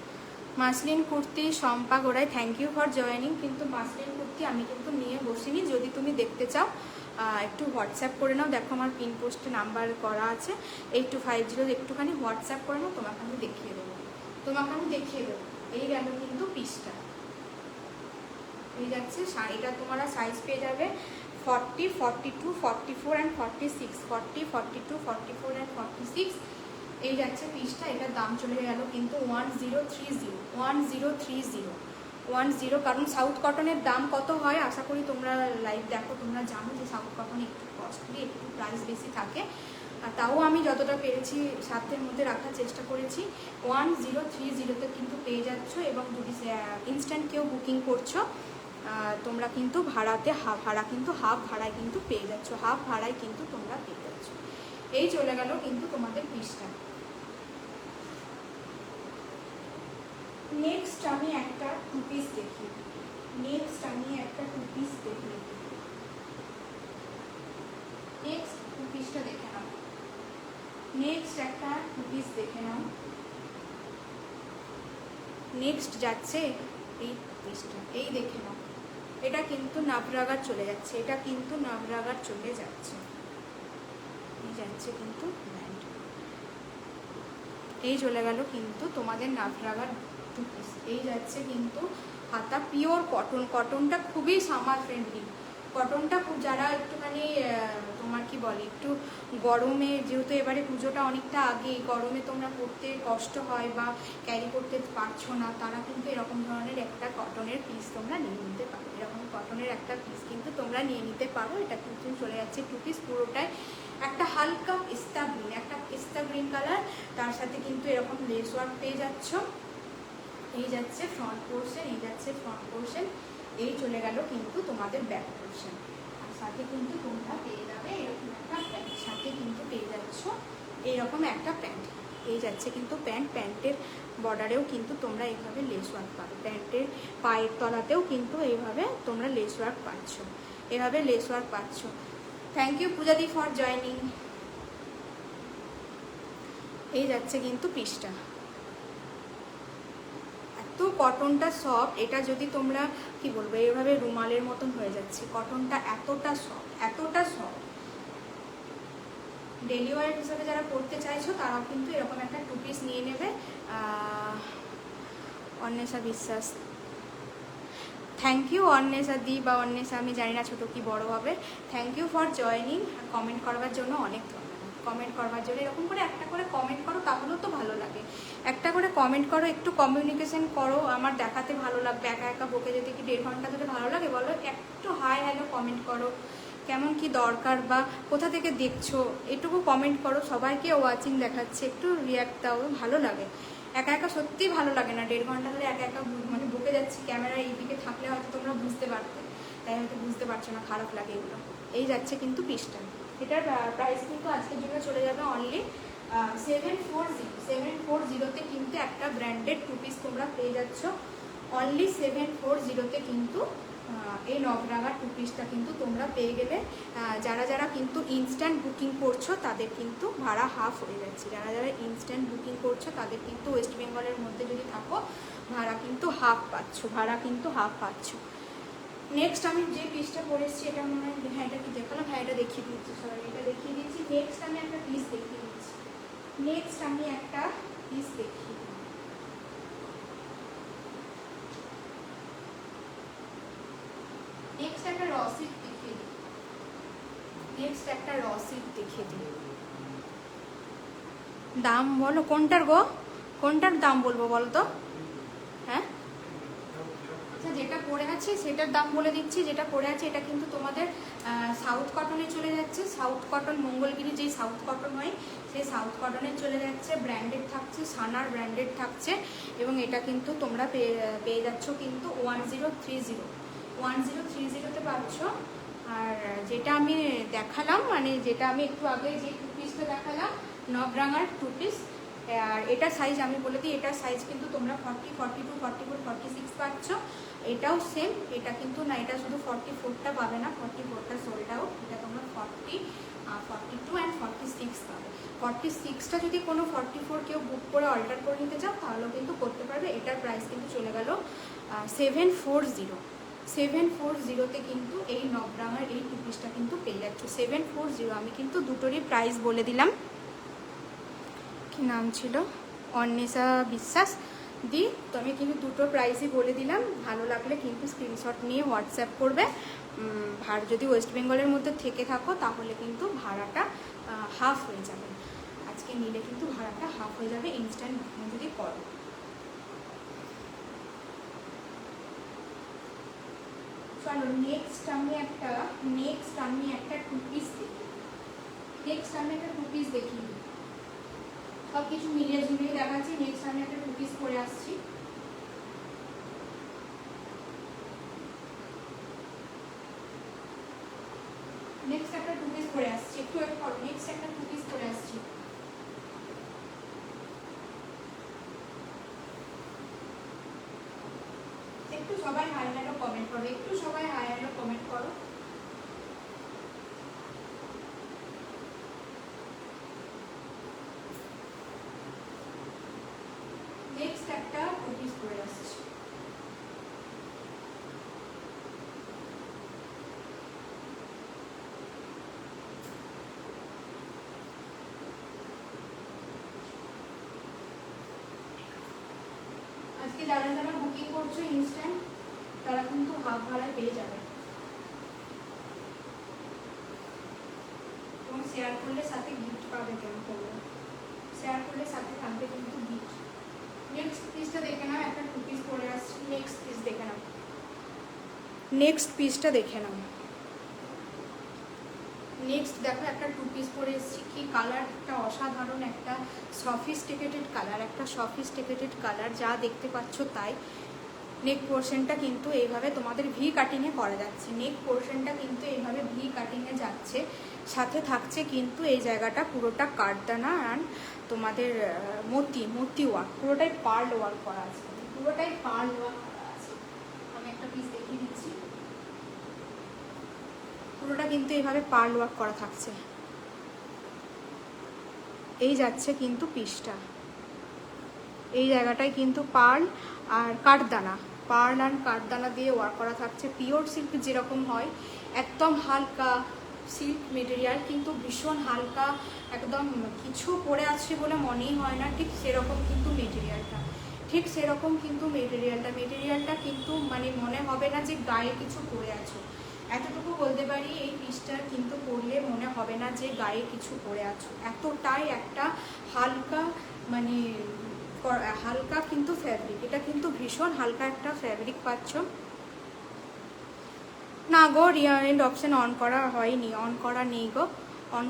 মাসলিন কুর্তি শম্পা গোড়ায়, থ্যাংক ইউ ফর জয়েনিং। কিন্তু মাসলিন কুর্তি আমি কিন্তু নিয়ে বসিনি, যদি তুমি দেখতে চাও একটু হোয়াটসঅ্যাপ করে নাও। দেখো আমার পিন পোস্টে নাম্বার করা আছে 8250, একটুখানি হোয়াটসঅ্যাপ করে নাও, তোমাকে আমি দেখিয়ে দেবো, তোমাকে আমি দেখিয়ে দেবো। এই গেল কিন্তু পিসটা, এই যাচ্ছে। এটা তোমরা সাইজ পেয়ে যাবে 40, 42, 44 অ্যান্ড 46, 40, 42, 44 অ্যান্ড 46। এই যাচ্ছে পিসটা। এটার দাম চলে গেল কিন্তু 1030, 1030, কারণ সাউথ কটনের দাম কত হয় আশা করি তোমরা লাইভ দেখো, তোমরা জানো যে সাউথ কটনে একটু কস্টলি, একটু প্রাইস বেশি থাকে। তাও আমি যতটা পেরেছি সাধ্যের মধ্যে রাখার চেষ্টা করেছি। 1030-তে কিন্তু পেয়ে যাচ্ছ। এবং যদি ইনস্ট্যান্ট কেউ বুকিং করছো তোমরা কিন্তু ভাড়াতে ভাড়া কিন্তু হাফ ভাড়ায় কিন্তু পেয়ে যাচ্ছ, হাফ ভাড়ায় কিন্তু তোমরা পেয়ে যাচ্ছ। এই চলে গেল কিন্তু তোমাদের পিসটা। নেক্সট আমি একটা টু পিস দেখি, নেক্সট আমি একটা টু পিস দেখি, নেক্সট টু পিসটা দেখে নাও, নেক্সট একটা টু পিস দেখে নাও। নেক্সট যাচ্ছে এই পিসটা, এই দেখে নাও। এটা কিন্তু নাভরাগার চলে যাচ্ছে, এটা কিন্তু নাভরাগার চলে যাচ্ছে, এই যাচ্ছে কিন্তু ব্র্যান্ড, এই চলে গেল কিন্তু তোমাদের নাভরাগার টু পিস। এই যাচ্ছে কিন্তু হাতা পিওর কটন, কটনটা খুবই সামার ফ্রেন্ডলি, কটনটা খুব, যারা একটুখানি তোমার কি বলে একটু গরমে, যেহেতু এবারে পুজোটা অনেকটা আগে, গরমে তোমরা পরতে কষ্ট হয় বা ক্যারি করতে পারছো না, তারা কিন্তু এরকম ধরনের একটা কটনের পিস তোমরা নিয়ে নিতে পারো, এরকম কটনের একটা পিস কিন্তু তোমরা নিয়ে নিতে পারো। এটা কিন্তু চলে যাচ্ছে টু পিস পুরোটাই একটা হালকা পিস্তা গ্রিন, একটা পিস্তা গ্রিন কালার, তার সাথে কিন্তু এরকম লেস ওয়ার্ক পেয়ে যাচ্ছ। এই যাচ্ছে ফ্রন্ট পোর্শন, এই যাচ্ছে ফ্রন্ট পোর্শন, এই চলে গেল কিন্তু তোমাদের ব্যাক পোর্শন। আর সাথে কিন্তু তোমরা পেয়ে যাবে এরকম একটা প্যান্ট, সাথে কিন্তু পেয়ে যাচ্ছ এইরকম একটা প্যান্ট। এই যাচ্ছে কিন্তু প্যান্ট, প্যান্টের বর্ডারেও কিন্তু তোমরা এইভাবে লেস ওয়ার্ক পাবে, প্যান্টের পায়ের তলাতেও কিন্তু এইভাবে তোমরা লেস ওয়ার্ক পাচ্ছ, এভাবে লেস ওয়ার্ক পাচ্ছ। থ্যাংক ইউ পূজাদি ফর জয়নিং। এই যাচ্ছে কিন্তু পিসটা, তো কটনটা সফট, এটা যদি তোমরা কি বলবো এইভাবে রুমালের মতন হয়ে যাচ্ছে, কটনটা এতটা সফট, এতটা সফট। ডেলি ওয়ার হিসাবে যারা পরতে চাইছো তারাও কিন্তু এরকম একটা টু পিস নিয়ে নেবে। অন্বেষা বিশ্বাস, থ্যাংক ইউ অন্বেষা দি বা অন্বেষা, আমি জানি না ছোটো কি বড় হবে। Thank you for joining, comment করবার জন্য অনেক ধন্যবাদ, কমেন্ট করবার জন্য। এরকম করে একটা করে কমেন্ট করো, তাহলেও তো ভালো লাগে। একটা করে কমেন্ট করো, একটু কমিউনিকেশন করো, আমার দেখাতে ভালো লাগবে। একা একা বকে যেতে কি 1.5 ঘন্টা ধরে ভালো লাগে বলো? একটু হাই হ্যালো কমেন্ট করো, কেমন কি দরকার বা কোথা থেকে দেখছো এটুকু কমেন্ট করো। সবাইকে ওয়াচিং দেখাচ্ছে, একটু রিয়াক্ট দাও, ভালো লাগে। একা একা সত্যিই ভালো লাগে না, 1.5 ঘন্টা ধরে একা একা মানে বকে যাচ্ছি। ক্যামেরা এইদিকে থাকলে হয়তো তোমরা বুঝতে পারতে, তাই হয়তো বুঝতে পারছো না, খারাপ লাগে এগুলো। এই যাচ্ছে কিন্তু পিসটা, এটার প্রাইস কিন্তু আজকের জন্য চলে যাবে অনলি 740, 740-তে কিন্তু একটা ব্র্যান্ডেড টু পিস তোমরা পেয়ে যাচ্ছ। অনলি 740-তে কিন্তু এই নবরাগার টু পিসটা কিন্তু তোমরা পেয়ে গেলে। যারা যারা কিন্তু ইনস্ট্যান্ট বুকিং করছো তাদের কিন্তু ভাড়া হাফ হয়ে যাচ্ছে, যারা যারা ইনস্ট্যান্ট বুকিং করছো তাদের কিন্তু ওয়েস্ট বেঙ্গলের মধ্যে যদি থাকো ভাড়া কিন্তু হাফ পাচ্ছ, ভাড়া কিন্তু হাফ পাচ্ছ। নেক্সট আমি যে পিসটা পরেছি এটা মনে হয়, হ্যাঁ এটা কি দেখালাম, হ্যাঁ এটা দেখিয়ে দিচ্ছি, সরি এটা দেখিয়ে দিচ্ছি। নেক্সট আমি একটা পিস দেখিয়ে দিচ্ছি, নেক্সট আমি একটা পিস দেখি। নেক্সট একটা র সিল্ক দেখিয়ে দিই। দাম বলো কোনটার গো, কোনটার দাম বলবো বলো তো? হ্যাঁ আচ্ছা, যেটা পড়ে আছে সেটার দাম বলে দিচ্ছি। যেটা পড়ে আছে এটা কিন্তু তোমাদের সাউথ কটনে চলে যাচ্ছে। সাউথ কটন, মঙ্গলগিরি যেই সাউথ কটন হয় সেই সাউথ কটনে চলে যাচ্ছে। ব্র্যান্ডেড থাকছে, সানার ব্র্যান্ডেড থাকছে, এবং এটা কিন্তু তোমরা পেয়ে যাচ্ছ কিন্তু 1030 পাচ্ছ। আর যেটা আমি দেখালাম, মানে যেটা আমি একটু আগে যে 2 পিসটা দেখালাম, নবরাঙার 2 পিস, আর এটার সাইজ আমি বলে দিই, এটার সাইজ কিন্তু তোমরা 40, 42, 44, 46 পাচ্ছ। এটাও সেম, এটা কিন্তু না, এটা শুধু 44টা পাবে না, 44টা সোল্ড আউট। এটা তোমরা 40, 42 অ্যান্ড 46 পাবে। 46টা যদি কোনো 44 কেউ বুক করে অল্টার করে নিতে চাও তাহলেও কিন্তু করতে পারবে। এটার প্রাইস কিন্তু চলে গেল 740তে কিন্তু এই নবরাঙার এই 2 পিসটা কিন্তু পেয়ে যাচ্ছ 740। আমি কিন্তু দুটোরই প্রাইস বলে দিলাম। কি নাম ছিল? অন্বেষা বিশ্বাস দি। তো আমি কিন্তু দুটো প্রাইসই বলে দিলাম। ভালো লাগলে কিন্তু স্ক্রিনশট নিয়ে হোয়াটসঅ্যাপ করবে। যদি ওয়েস্ট বেঙ্গলের মধ্যে থেকে থাকো তাহলে কিন্তু ভাড়াটা হাফ হয়ে যাবে। আজকে নিলে কিন্তু ভাড়াটা হাফ হয়ে যাবে ইনস্ট্যান্ট বুকিং যদি করো। চলো নেক্সট আমি একটা 2 পিস দেখি। সব কিছু মিলিয়ে ঝুলিয়ে দেখাচ্ছি। নেক্সট আমি একটা 2 পিস করে আসছি। নেক্সট একটা 2 পিস করে আসছি, একটু ওয়েট করো। নেক্সট একটা 2 পিস করে আসছি। একটু সবাই হাই হ্যালো কমেন্ট করো, একটু সবাই হাই হ্যালো কমেন্ট করো। নেক্সট একটা 2 পিস করে আসছি। আজকে যারা যারা বুকিং করছো ইনস্ট্যান্ট, তারা কিন্তু হাফ ভাড়ায় পেয়ে যাবে, এবং শেয়ার করলে সাথে গিফট পাবে। কেন করবে? শেয়ার করলে সাথে থাকবে কিন্তু গিফট। নেক্সট পিসটা দেখে নাও, একটা 2 পিস করে আসছি। নেক্সট পিস দেখে নাও, নেক্সট পিসটা দেখে নাও। নেক্সট দেখো একটা 2 পিস পরে এসেছি। কি কালার, একটা অসাধারণ একটা সফিস্টিকেটেড কালার, যা দেখতে পাচ্ছ তাই। নেক পোর্শনটা কিন্তু এইভাবে তোমাদের ভি কাটিংয়ে করা যাচ্ছে। নেক পোর্শনটা কিন্তু এইভাবে ভি কাটিংয়ে যাচ্ছে। সাথে থাকছে কিন্তু এই জায়গাটা পুরোটা কাঠদানা আর তোমাদের মতি ওয়ার্ক, পুরোটাই পার্ল ওয়ার্ক করা আছে, আমি একটা পিস দেখিয়ে দিচ্ছি। পুরোটা কিন্তু এইভাবে পার্ল ওয়ার্ক করা থাকছে। এই যাচ্ছে কিন্তু পিসটা, এই জায়গাটায় কিন্তু পার্ল আর কাঠদানা দিয়ে ওয়ার্ক করা থাকছে। পিওর সিল্ক যেরকম হয়, একদম হালকা সিল্ক মেটেরিয়াল, কিন্তু ভীষণ হালকা, একদম কিছু পরে আছে বলে মনেই হয় না। ঠিক সেরকম কিন্তু মেটেরিয়ালটা কিন্তু মানে মনে হবে না যে গায়ে কিছু পরে আছো। এতটুকু বলতে পারি, এই পিসটার কিন্তু পরলে মনে হবে না যে গায়ে কিছু পরে আছো। এতটাই একটা হালকা, মানে হালকা কিন্তু ফ্যাব্রিক, এটা কিন্তু ভীষণ হালকা একটা ফ্যাব্রিক পাচ্ছ। না গো, রিয়ারেন্ট অপশন অন করা হয়নি, অন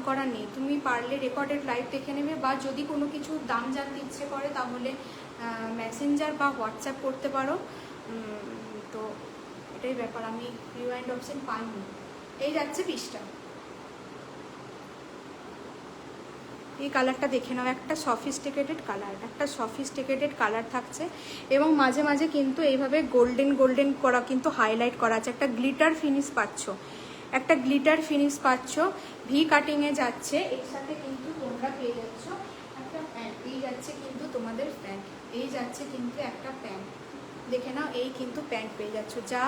করা নেই। তুমি পারলে রেকর্ডেড লাইভ দেখে নেবে, বা যদি কোনো কিছু দাম জানতে ইচ্ছে করে তাহলে মেসেঞ্জার বা হোয়াটসঅ্যাপ করতে পারো। তো এটাই ব্যাপার, আমি রিওয়াইন্ড অপশন পাইনি। এই যাচ্ছে পিসটা, এই কালারটা দেখে নাও। একটা সফিস্টিকেটেড কালার থাকছে, এবং মাঝে মাঝে কিন্তু এইভাবে গোল্ডেন করা কিন্তু হাইলাইট করা আছে। একটা গ্লিটার ফিনিশ পাচ্ছ, ভি কাটিংয়ে যাচ্ছে। এর সাথে কিন্তু তোমরা পেয়ে যাচ্ছ একটা প্যান্ট। এই যাচ্ছে কিন্তু তোমাদের প্যান্ট, এই যাচ্ছে কিন্তু একটা প্যান্ট, দেখে নাও। এই কিন্তু প্যান্ট পেয়ে যাচ্ছ, যা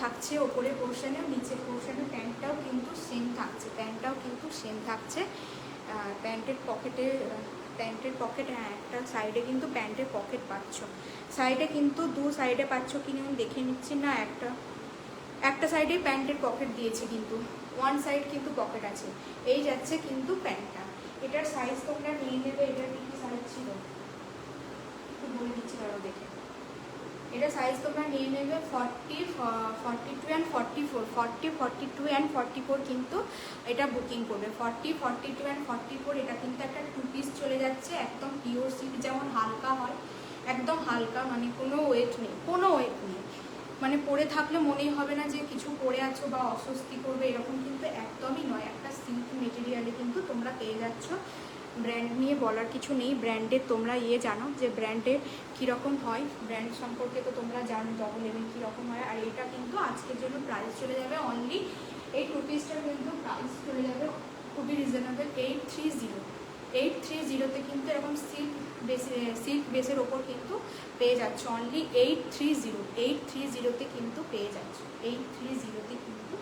থাকছে ওপরের পোর্শনে, নিচের পোর্শনে প্যান্টটাও কিন্তু সেম থাকছে। প্যান্টের পকেট, হ্যাঁ, একটা সাইডে কিন্তু প্যান্টের পকেট পাচ্ছ। সাইডে কিন্তু 2 সাইডে পাচ্ছ কিনা আমি দেখে নিচ্ছি। না, একটা সাইডে প্যান্টের পকেট দিয়েছে কিন্তু। ওয়ান সাইড কিন্তু পকেট আছে। এই যাচ্ছে কিন্তু প্যান্টটা। এটার সাইজ তোমরা নিয়ে নেবে, এটার কি কি সাইজ ছিল একটু বলে দিচ্ছি আরো দেখে। এটা সাইজ তোমরা নিয়ে নেবে 40, 42 অ্যান্ড 44, 40, 42 অ্যান্ড 44 কিন্তু এটা বুকিং করবে। 40, 42 অ্যান্ড 44 এটা কিন্তু একটা 2 পিস চলে যাচ্ছে, একদম পিওর সিল্ক, যেমন হালকা হয়, একদম হালকা, মানে কোনো ওয়েট নেই, কোনো ওয়েট নেই, মানে পরে থাকলে মনেই হবে না যে কিছু পরে আছো বা অস্বস্তি করবে, এরকম কিন্তু একদমই নয়। একটা সিল্ক মেটেরিয়ালে কিন্তু তোমরা পেয়ে যাচ্ছ। ব্র্যান্ড নিয়ে বলার কিছু নেই, ব্র্যান্ডের তোমরা জানো যে ব্র্যান্ডের কীরকম হয়, ব্র্যান্ড সম্পর্কে তো তোমরা জানো ডবল এমএল কীরকম হয়। আর এটা কিন্তু আজকের জন্য প্রাইস চলে যাবে অনলি, এই 2 পিসটার কিন্তু প্রাইস চলে যাবে খুবই রিজনেবল 830। 830-তে কিন্তু এরকম সিল্ক বেসের ওপর কিন্তু পেয়ে যাচ্ছে অনলি 830। 830-তে কিন্তু পেয়ে যাচ্ছে, 830-তে কিন্তু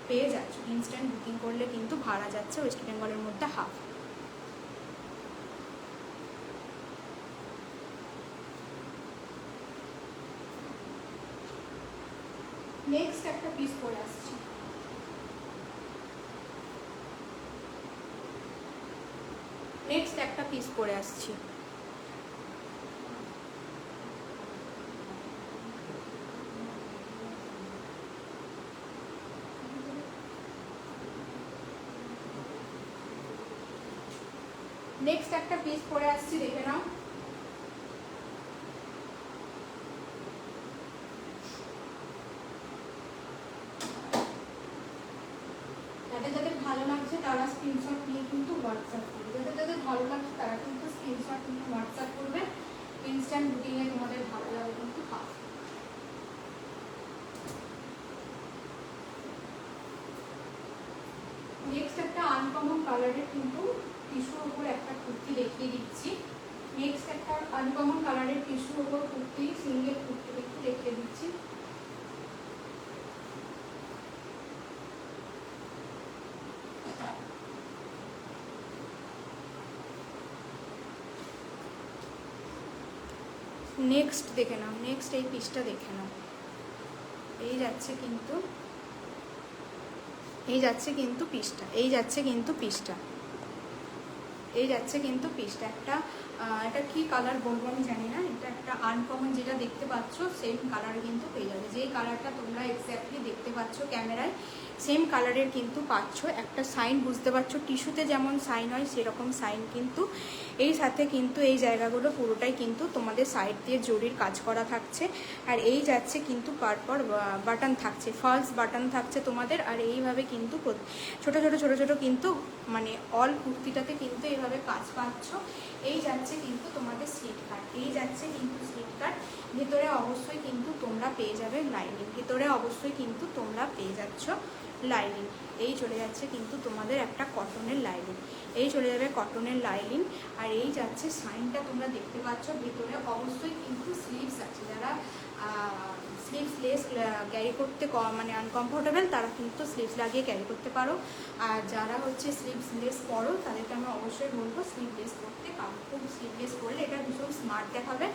পেয়ে যাচ্ছে। ইনস্ট্যান্ট বুকিং করলে কিন্তু ভাড়া যাচ্ছে ওয়েস্ট বেঙ্গলের মধ্যে হাফ। নেক্সট একটা পিস পরে আসছি, নেক্সট একটা পিস পরে আসছি। নেক্সট একটা পিস পরে আসছি, দেখে নাও। যাদের ভালো লাগছে তারা স্ক্রিনশট নিয়ে কিন্তু হোয়াটসঅ্যাপ করবে, যাদের ভালো লাগছে তারা কিন্তু স্ক্রিনশট নিয়ে হোয়াটসঅ্যাপ করবে। ইনস্ট্যান্ট বুকিংয়ে তোমাদের ভালো লাগে কিন্তু পাবে। নেক্সট একটা আনকমন কালারের কিন্তু টিস্যুর উপর একটা কুর্তি দেখিয়ে দিচ্ছি। নেক্সট একটা আনকমন কালারের টিস্যুর উপর কুর্তি, সিঙ্গেল কুর্তি একটু দেখিয়ে দিচ্ছি। নেক্সট দেখে নাও, নেক্সট এই পিসটা দেখে নাও। এই যাচ্ছে কিন্তু, এই যাচ্ছে কিন্তু পিসটা, এই যাচ্ছে কিন্তু পিসটা, এই যাচ্ছে কিন্তু পিসটা। একটা এটা কি কালার বলবো আমি জানি না, এটা একটা আনকমন, যেটা দেখতে পাচ্ছ সেম কালার কিন্তু পেয়ে যাবে। যেই কালারটা তোমরা এক্স্যাক্টলি দেখতে পাচ্ছ ক্যামেরায়, সেম কালারের কিন্তু পাচ্ছ। একটা সাইন বুঝতে পারছো, টিস্যুতে যেমন সাইন হয় সেরকম সাইন কিন্তু এই সাথে কিন্তু এই জায়গাগুলো পুরোটাই কিন্তু তোমাদের সাইড দিয়ে জরির কাজ করা থাকছে। আর এই যাচ্ছে কিন্তু পরপর বাটন থাকছে, ফলস বাটন থাকছে তোমাদের। আর এইভাবে কিন্তু ছোট ছোট ছোট ছোট কিন্তু মানে অল কুর্তিটাতে কিন্তু এইভাবে কাজ পাচ্ছ। এই যাচ্ছে কিন্তু তোমাদের স্লিট কাট, এই যাচ্ছে কিন্তু স্লিট কাট। ভেতরে অবশ্যই কিন্তু তোমরা পেয়ে যাবে লাইনিং, ভেতরে অবশ্যই কিন্তু তোমরা পেয়ে যাচ্ছ লাইনিং। এই চলে যাচ্ছে কিন্তু তোমাদের একটা কটনের লাইনিং, এই চলে যাবে কটনের লাইনিং। আর এই যাচ্ছে সাইনটা তোমরা দেখতে পাচ্ছ। ভেতরে অবশ্যই কিন্তু স্লিভস আছে, যারা স্লিভসলেস ক্যারি করতে মানে আনকমফোর্টেবল তারা কিন্তু স্লিভস লাগিয়ে ক্যারি করতে পারো। আর যারা হচ্ছে স্লিভসলেস পরো তাদেরকে আমি অবশ্যই বলবো স্লিভলেস করতে, কারণ খুব স্লিভলেস করলে এটা ভীষণ স্মার্ট দেখাবে।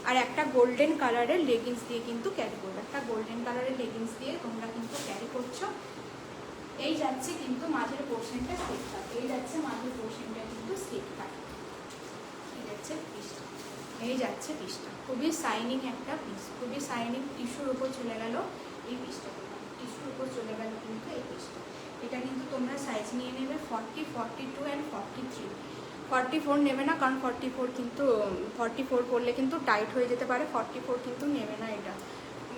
আর একটা গোল্ডেন কালারের লেগিংস দিয়ে কিন্তু ক্যারি করবে, একটা গোল্ডেন কালারের লেগিংস দিয়ে তোমরা কিন্তু ক্যারি করছো। এই যাচ্ছে কিন্তু মাঝের পোর্শনটা স্লিট কাট, এই যাচ্ছে মাঝের পোর্শনটা কিন্তু স্লিট কাট। এই যাচ্ছে পিসটা, এই যাচ্ছে পিসটা, খুবই শাইনিং একটা পিস, খুবই শাইনিং। টিস্যুর উপর চলে গেল এই পিসটা, টিস্যুর উপর চলে গেল কিন্তু এই পিসটা। এটা কিন্তু তোমরা সাইজ নিয়ে নেবে 40, 42 অ্যান্ড 43। 44 নেবে না, কারণ 44 কিন্তু 44 পরলে কিন্তু টাইট হয়ে যেতে পারে, 44 কিন্তু নেবে না। এটা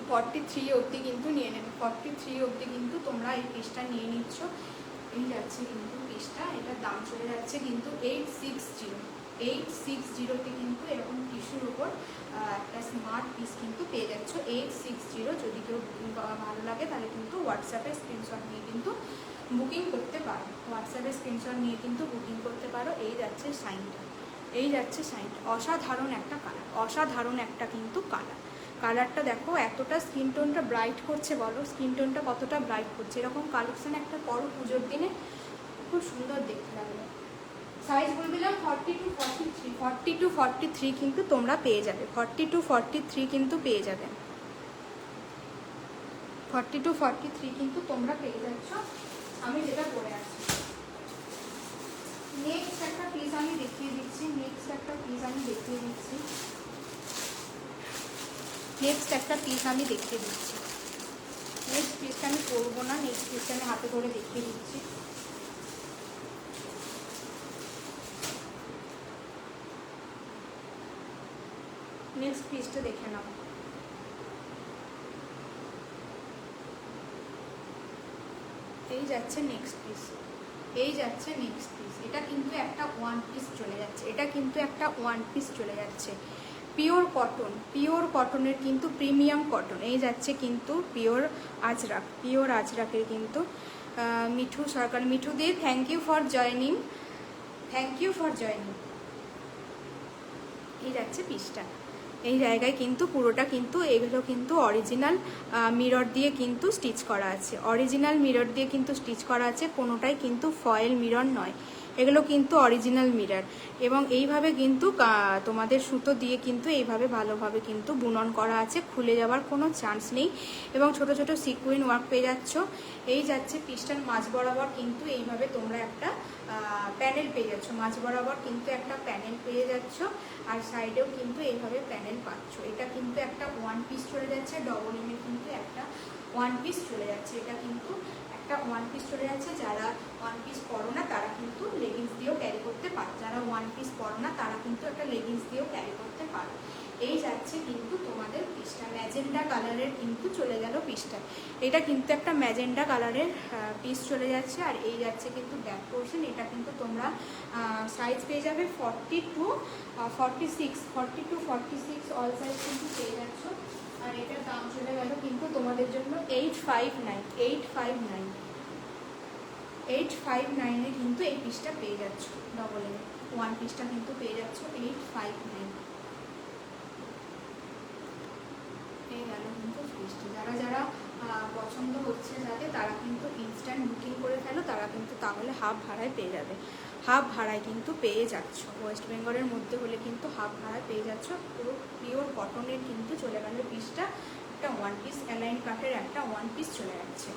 43 অবধি কিন্তু নিয়ে নেবে, 43 অবধি কিন্তু তোমরা এই পিসটা নিয়ে নিচ্ছ। এই যাচ্ছে কিন্তু পিসটা, এটার দাম চলে যাচ্ছে কিন্তু 860। 860-তে কিন্তু এরকম টিস্যুর উপর একটা স্মার্ট পিস কিন্তু পেয়ে যাচ্ছ 860। যদি কেউ ভালো লাগে তাহলে কিন্তু হোয়াটসঅ্যাপে স্ক্রিনশট নিয়ে কিন্তু বুকিং করতে পারো, হোয়াটসঅ্যাপে স্ক্রিনশট নিয়ে কিন্তু বুকিং করতে পারো। এই যাচ্ছে সাইনটা, এই যাচ্ছে সাইনটা, অসাধারণ একটা কালার, অসাধারণ একটা কিন্তু কালার। কালারটা দেখো এতটা স্কিন টোনটা ব্রাইট করছে, বলো স্কিন টোনটা কতটা ব্রাইট করছে। এরকম কালেকশন একটা করো পুজোর দিনে, খুব সুন্দর দেখতে লাগবে। সাইজ বলে দিলাম 40 to 43, 40 to 43 কিন্তু তোমরা পেয়ে যাবে, 40 to 43 কিন্তু পেয়ে যাবে, 40 to 43 কিন্তু তোমরা পেয়ে যাচ্ছ। আমি যেটা পরে আছি। নেক্সট একটা পিস আমি দেখিয়ে দিচ্ছি। নেক্সট একটা পিস আমি দেখিয়ে দিচ্ছি। নেক্সট পিসটা আমি করবো না, নেক্সট পিসটা আমি হাতে করে দেখিয়ে দিচ্ছি। নেক্সট পিসটা দেখে নাও। এই যাচ্ছে নেক্সট পিস। এটা কিন্তু একটা ওয়ান পিস চলে যাচ্ছে। পিওর কটনের কিন্তু প্রিমিয়াম কটন। এই যাচ্ছে কিন্তু পিওর আজরাকের কিন্তু মিঠু সরকার, মিঠু দি থ্যাংক ইউ ফর জয়নিং। এই যাচ্ছে পিসটা। এই জায়গায় কিন্তু পুরোটা কিন্তু এগুলো কিন্তু অরিজিনাল মিরর দিয়ে কিন্তু স্টিচ করা আছে। কোনোটাই কিন্তু ফয়েল মিরর নয়, এগুলো কিন্তু অরিজিনাল মিরর। এবং এইভাবে কিন্তু তোমাদের সুতো দিয়ে কিন্তু এইভাবে ভালোভাবে কিন্তু বুনন করা আছে, খুলে যাওয়ার কোনো চান্স নেই। এবং ছোট ছোট সিকুইন ওয়ার্ক পেয়ে যাচ্ছ। এই যাচ্ছে পিসটার মাঝ বরাবর কিন্তু এইভাবে তোমরা একটা প্যানেল পেয়ে যাচ্ছ। আর সাইডেও কিন্তু এইভাবে প্যানেল পাচ্ছ। এটা কিন্তু একটা ওয়ান পিস চলে যাচ্ছে, ডবল এমের কিন্তু একটা ওয়ান পিস চলে যাচ্ছে। যারা ওয়ান পিস পরো না তারা কিন্তু লেগিংস দিয়েও ক্যারি করতে পারো। এই যাচ্ছে কিন্তু তোমাদের পিসটা ম্যাজেন্ডা কালারের কিন্তু চলে গেল পিসটা। এটা কিন্তু একটা ম্যাজেন্ডা কালারের পিস চলে যাচ্ছে। আর এই যাচ্ছে কিন্তু ব্যাক পোর্শন। এটা কিন্তু তোমরা সাইজ পেয়ে যাবে 40 to 46 অল সাইজ কিন্তু পেয়ে যাচ্ছ। আর এটার দাম চলে গেল কিন্তু তোমাদের জন্য 859 কিন্তু এই পিসটা পেয়ে যাচ্ছ। ডবল এর ওয়ান পিসটা কিন্তু পেয়ে যাচ্ছ 859। এই গেল কিন্তু পিসটা। যারা পছন্দ হচ্ছে যাদের, তারা কিন্তু ইনস্ট্যান্ট বুকিং করে ফেলো। তারা কিন্তু তাহলে হাফ ভাড়ায় কিন্তু পেয়ে যাচ্ছ। ওয়েস্ট বেঙ্গলের মধ্যে হলে কিন্তু হাফ ভাড়ায় পেয়ে যাচ্ছ। পুরো পিওর কটনের কিন্তু চলে গেল পিসটা। একটা ওয়ান পিস অ্যালাইন কাটের একটা ওয়ান পিস চলে যাচ্ছে।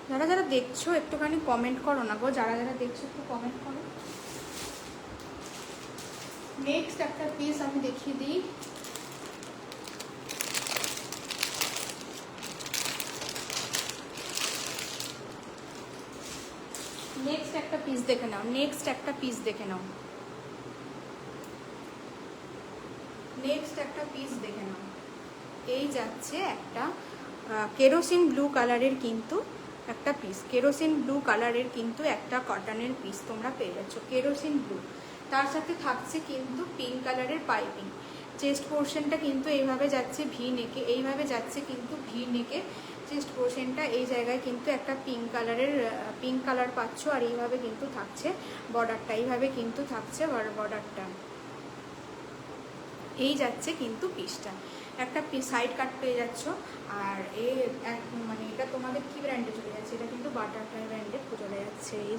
যারা দেখছো একটুখানি কমেন্ট করো না গো। যারা দেখছো একটু কমেন্ট করো। নেক্সট একটা পিস আমি দেখিয়ে দিই। নেক্সট একটা পিস দেখে নাও। এই যাচ্ছে একটা কেরোসিন ব্লু কালারের কিন্তু একটা পিস। একটা কটনের পিস তোমরা পেয়ে যাচ্ছ কেরোসিন ব্লু। তার সাথে থাকছে কিন্তু পিঙ্ক কালারের পাইপিং। চেস্ট পোর্শনটা কিন্তু এইভাবে যাচ্ছে ভি নেকে। চেস্ট পোর্শনটা এই জায়গায় কিন্তু একটা পিঙ্ক কালার পাচ্ছ। আর এইভাবে কিন্তু থাকছে বর্ডারটা। এই যাচ্ছে কিন্তু পিসটা। একটা সাইড কাট পেয়ে যাচ্ছ। আর মানে এটা তোমাদের কি ব্র্যান্ডে চলে যাচ্ছে? এটা কিন্তু বাটারফ্লাই ব্র্যান্ডে চলে যাচ্ছে। এই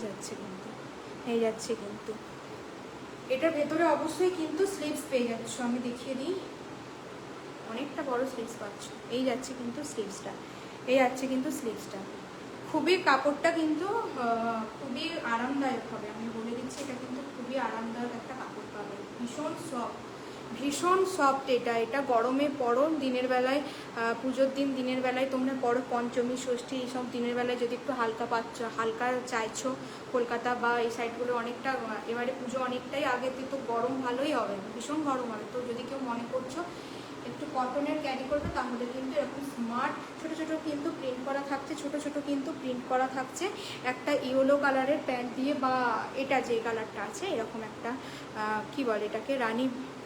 যাচ্ছে কিন্তু এটার ভেতরে অবশ্যই কিন্তু স্লিভস পেয়ে যাচ্ছ। আমি দেখিয়ে দিই, অনেকটা বড় স্লিভস পাচ্ছ। এই যাচ্ছে কিন্তু স্লিভসটা। খুবই কাপড়টা কিন্তু খুবই আরামদায়ক হবে। আমি বলে দিচ্ছি, এটা কিন্তু খুবই আরামদায়ক একটা কাপড় পাবে। ভীষণ সফট। এটা গরমে পরো, দিনের বেলায় পুজোর দিনের বেলায় তোমরা পরো, পঞ্চমী ষষ্ঠী এইসব দিনের বেলায় যদি একটু হালকা চাইছো। কলকাতা বা এই সাইডগুলো অনেকটা, এবারে পুজো অনেকটাই আগে, তো গরম ভালোই হবে, ভীষণ গরম হবে। তো যদি কেউ মনে করছো একটু কটনের ক্যারি করবে, তাহলে কিন্তু এরকম স্মার্ট ছোট কিন্তু প্রিন্ট করা থাকছে। একটা ইয়েলো কালারের প্যান্ট দিয়ে, বা এটা যে কালারটা আছে এরকম একটা কি বলে এটাকে,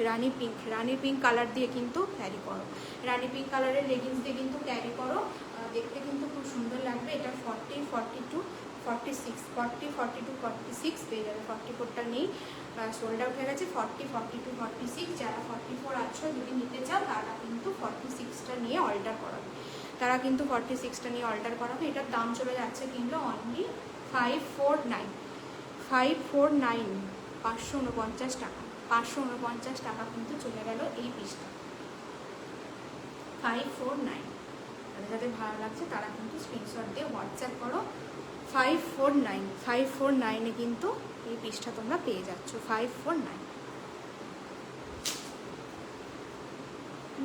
রানি পিঙ্ক কালার দিয়ে কিন্তু ক্যারি করো। রানি পিঙ্ক কালারের লেগিংস দিয়ে কিন্তু ক্যারি করো, দেখতে কিন্তু খুব সুন্দর লাগবে। এটা 40, 42, 46 পেয়ে যাবে। 44টা নেই, সোল্ড আউট হয়ে গেছে। 40, 42, 46, যারা 44 আছো যদি নিতে চাও, তারা কিন্তু 46টা নিয়ে অল্টার করাবে। এটার দাম চলে যাচ্ছে কিন্তু অনলি 549, 549 টাকা। 549 টাকা কিন্তু চলে গেল এই পিসটা। 549। যাদের ভালো লাগছে তারা কিন্তু স্ক্রিনশট দিয়ে হোয়াটসঅ্যাপ করো। 549 কিন্তু এই পিসটা তোমরা পেয়ে যাচ্ছ 549।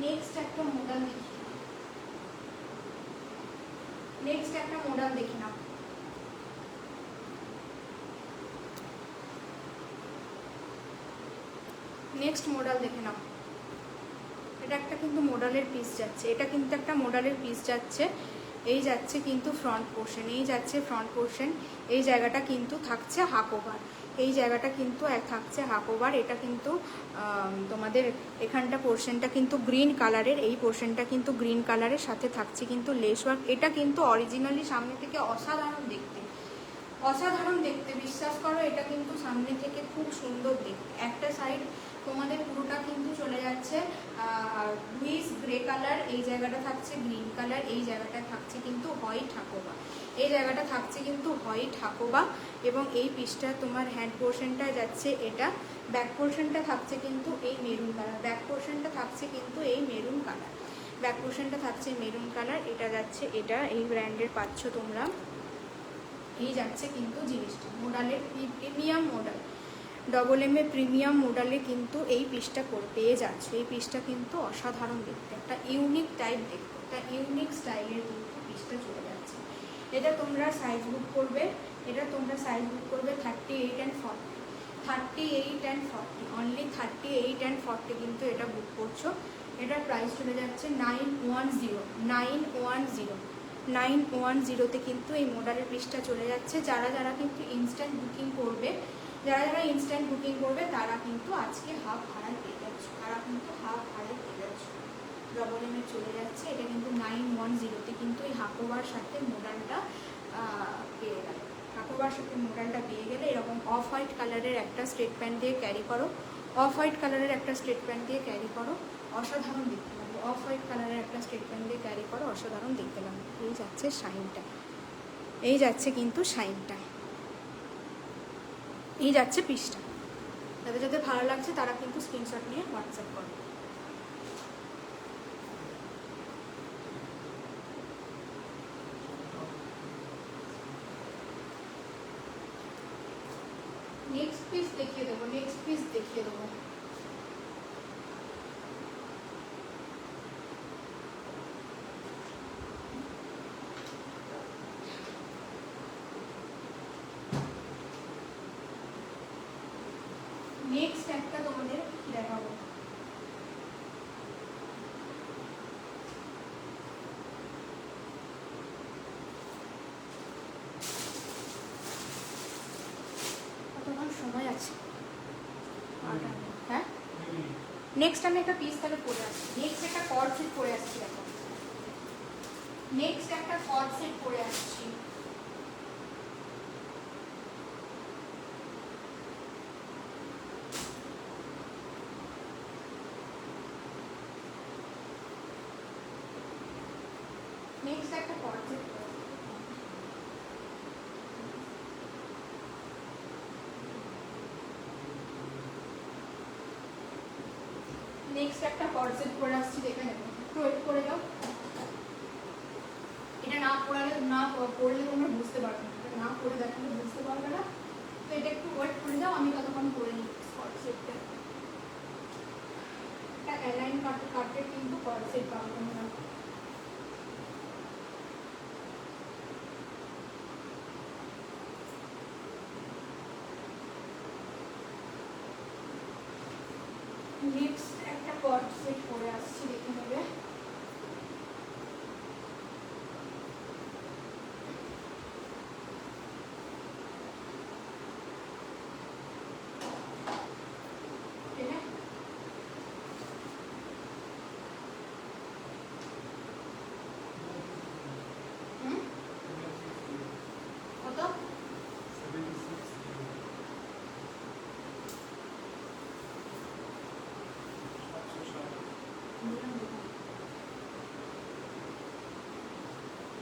নেক্সট একটা মডেল দেখি নাও। নেক্সট মডেল দেখে নাও। এটা একটা কিন্তু মডেলের পিস যাচ্ছে, এই যাচ্ছে কিন্তু ফ্রন্ট পোর্শন, এই জায়গাটা কিন্তু থাকছে হাকোভার, এটা কিন্তু তোমাদের এখানটা পোর্শনটা কিন্তু গ্রিন কালারের, এই পোর্শনটা কিন্তু গ্রিন কালারের, সাথে থাকছে কিন্তু লেস ওয়ার্ক। এটা কিন্তু অরিজিনালি সামনে থেকে অসাধারণ দেখতে, বিশ্বাস করো এটা কিন্তু সামনে থেকে খুব সুন্দর দেখতে। একটা সাইড তোমাদের পুরোটা কিন্তু চলে যাচ্ছে ব্লুইশ গ্রে কালার, এই জায়গাটা থাকছে গ্রিন কালার, এই জায়গাটা থাকছে কিন্তু হোয়াইট হাকোবা, এবং এই পিসটা তোমার হ্যান্ড পোর্শনটা যাচ্ছে এটা, ব্যাক পোর্শনটা থাকছে কিন্তু এই মেরুন কালার, এটা যাচ্ছে, এটা এই ব্র্যান্ডের পাচ্ছ তোমরা। এই যাচ্ছে কিন্তু জিনিসটা মডেলের premium model, double a premium মডেলে কিন্তু এই পিসটা পেয়ে যাচ্ছে। এই পিসটা কিন্তু অসাধারণ দেখতে, একটা ইউনিক টাইপ দেখতে, একটা ইউনিক স্টাইলের কিন্তু পিসটা চলে যাচ্ছে। এটা তোমরা সাইজ বুক করবে 38 and 40, অনলি 38 and 40 কিন্তু এটা বুক করছো। এটার প্রাইস চলে যাচ্ছে 910 কিন্তু এই মডেলের পিসটা চলে যাচ্ছে। যারা কিন্তু ইনস্ট্যান্ট বুকিং করবে তারা কিন্তু আজকে হাফ ভাড়ায় পেয়ে যাচ্ছ, ডবল এম এ চলে যাচ্ছে। এটা কিন্তু 910 কিন্তু এই হাকোবার সাথে মডেলটা পেয়ে গেলে এরকম অফ হোয়াইট কালারের একটা স্ট্রেট প্যান্ট দিয়ে ক্যারি করো, অসাধারণ দেখতে লাগবে। অসাধারণ দেখতে লাগবে। এই যাচ্ছে কিন্তু শাইনটা, এই যাচ্ছে পিসটা। যাদের ভালো লাগছে তারা কিন্তু স্ক্রিনশট নিয়ে হোয়াটসঅ্যাপ করো। নেক্সট পিস দেখিয়ে দেবো। নেক্সট একটা তোমাদের দেখাবো। কতক্ষণ সময় আছে? হ্যাঁ, নেক্সট আমি একটা পিস তাহলে পরে আসছি। নেক্সট একটা কর্ড সেট পরে আসছি। দেখো, নেক্সট একটা কর্ড সেট পরে আসছি। নেক্সট একটা কর্ড সেট করে আসছি, দেখে নেবো। একটু ওয়েট করে যাও। এটা না পড়লে তোমরা বুঝতে পারবে না, না পড়ে দেখালে বুঝতে পারবে না। তো এটা একটু ওয়েট করে যাও, আমি ততক্ষণ করে নিই কর্ড সেটটা। এটা অ্যালাইন কাটের কিন্তু কর্ড সেট পাবো তোমরা। নেক্সট একটা কর্ড সেট করে আসছি, দেখে নেবে।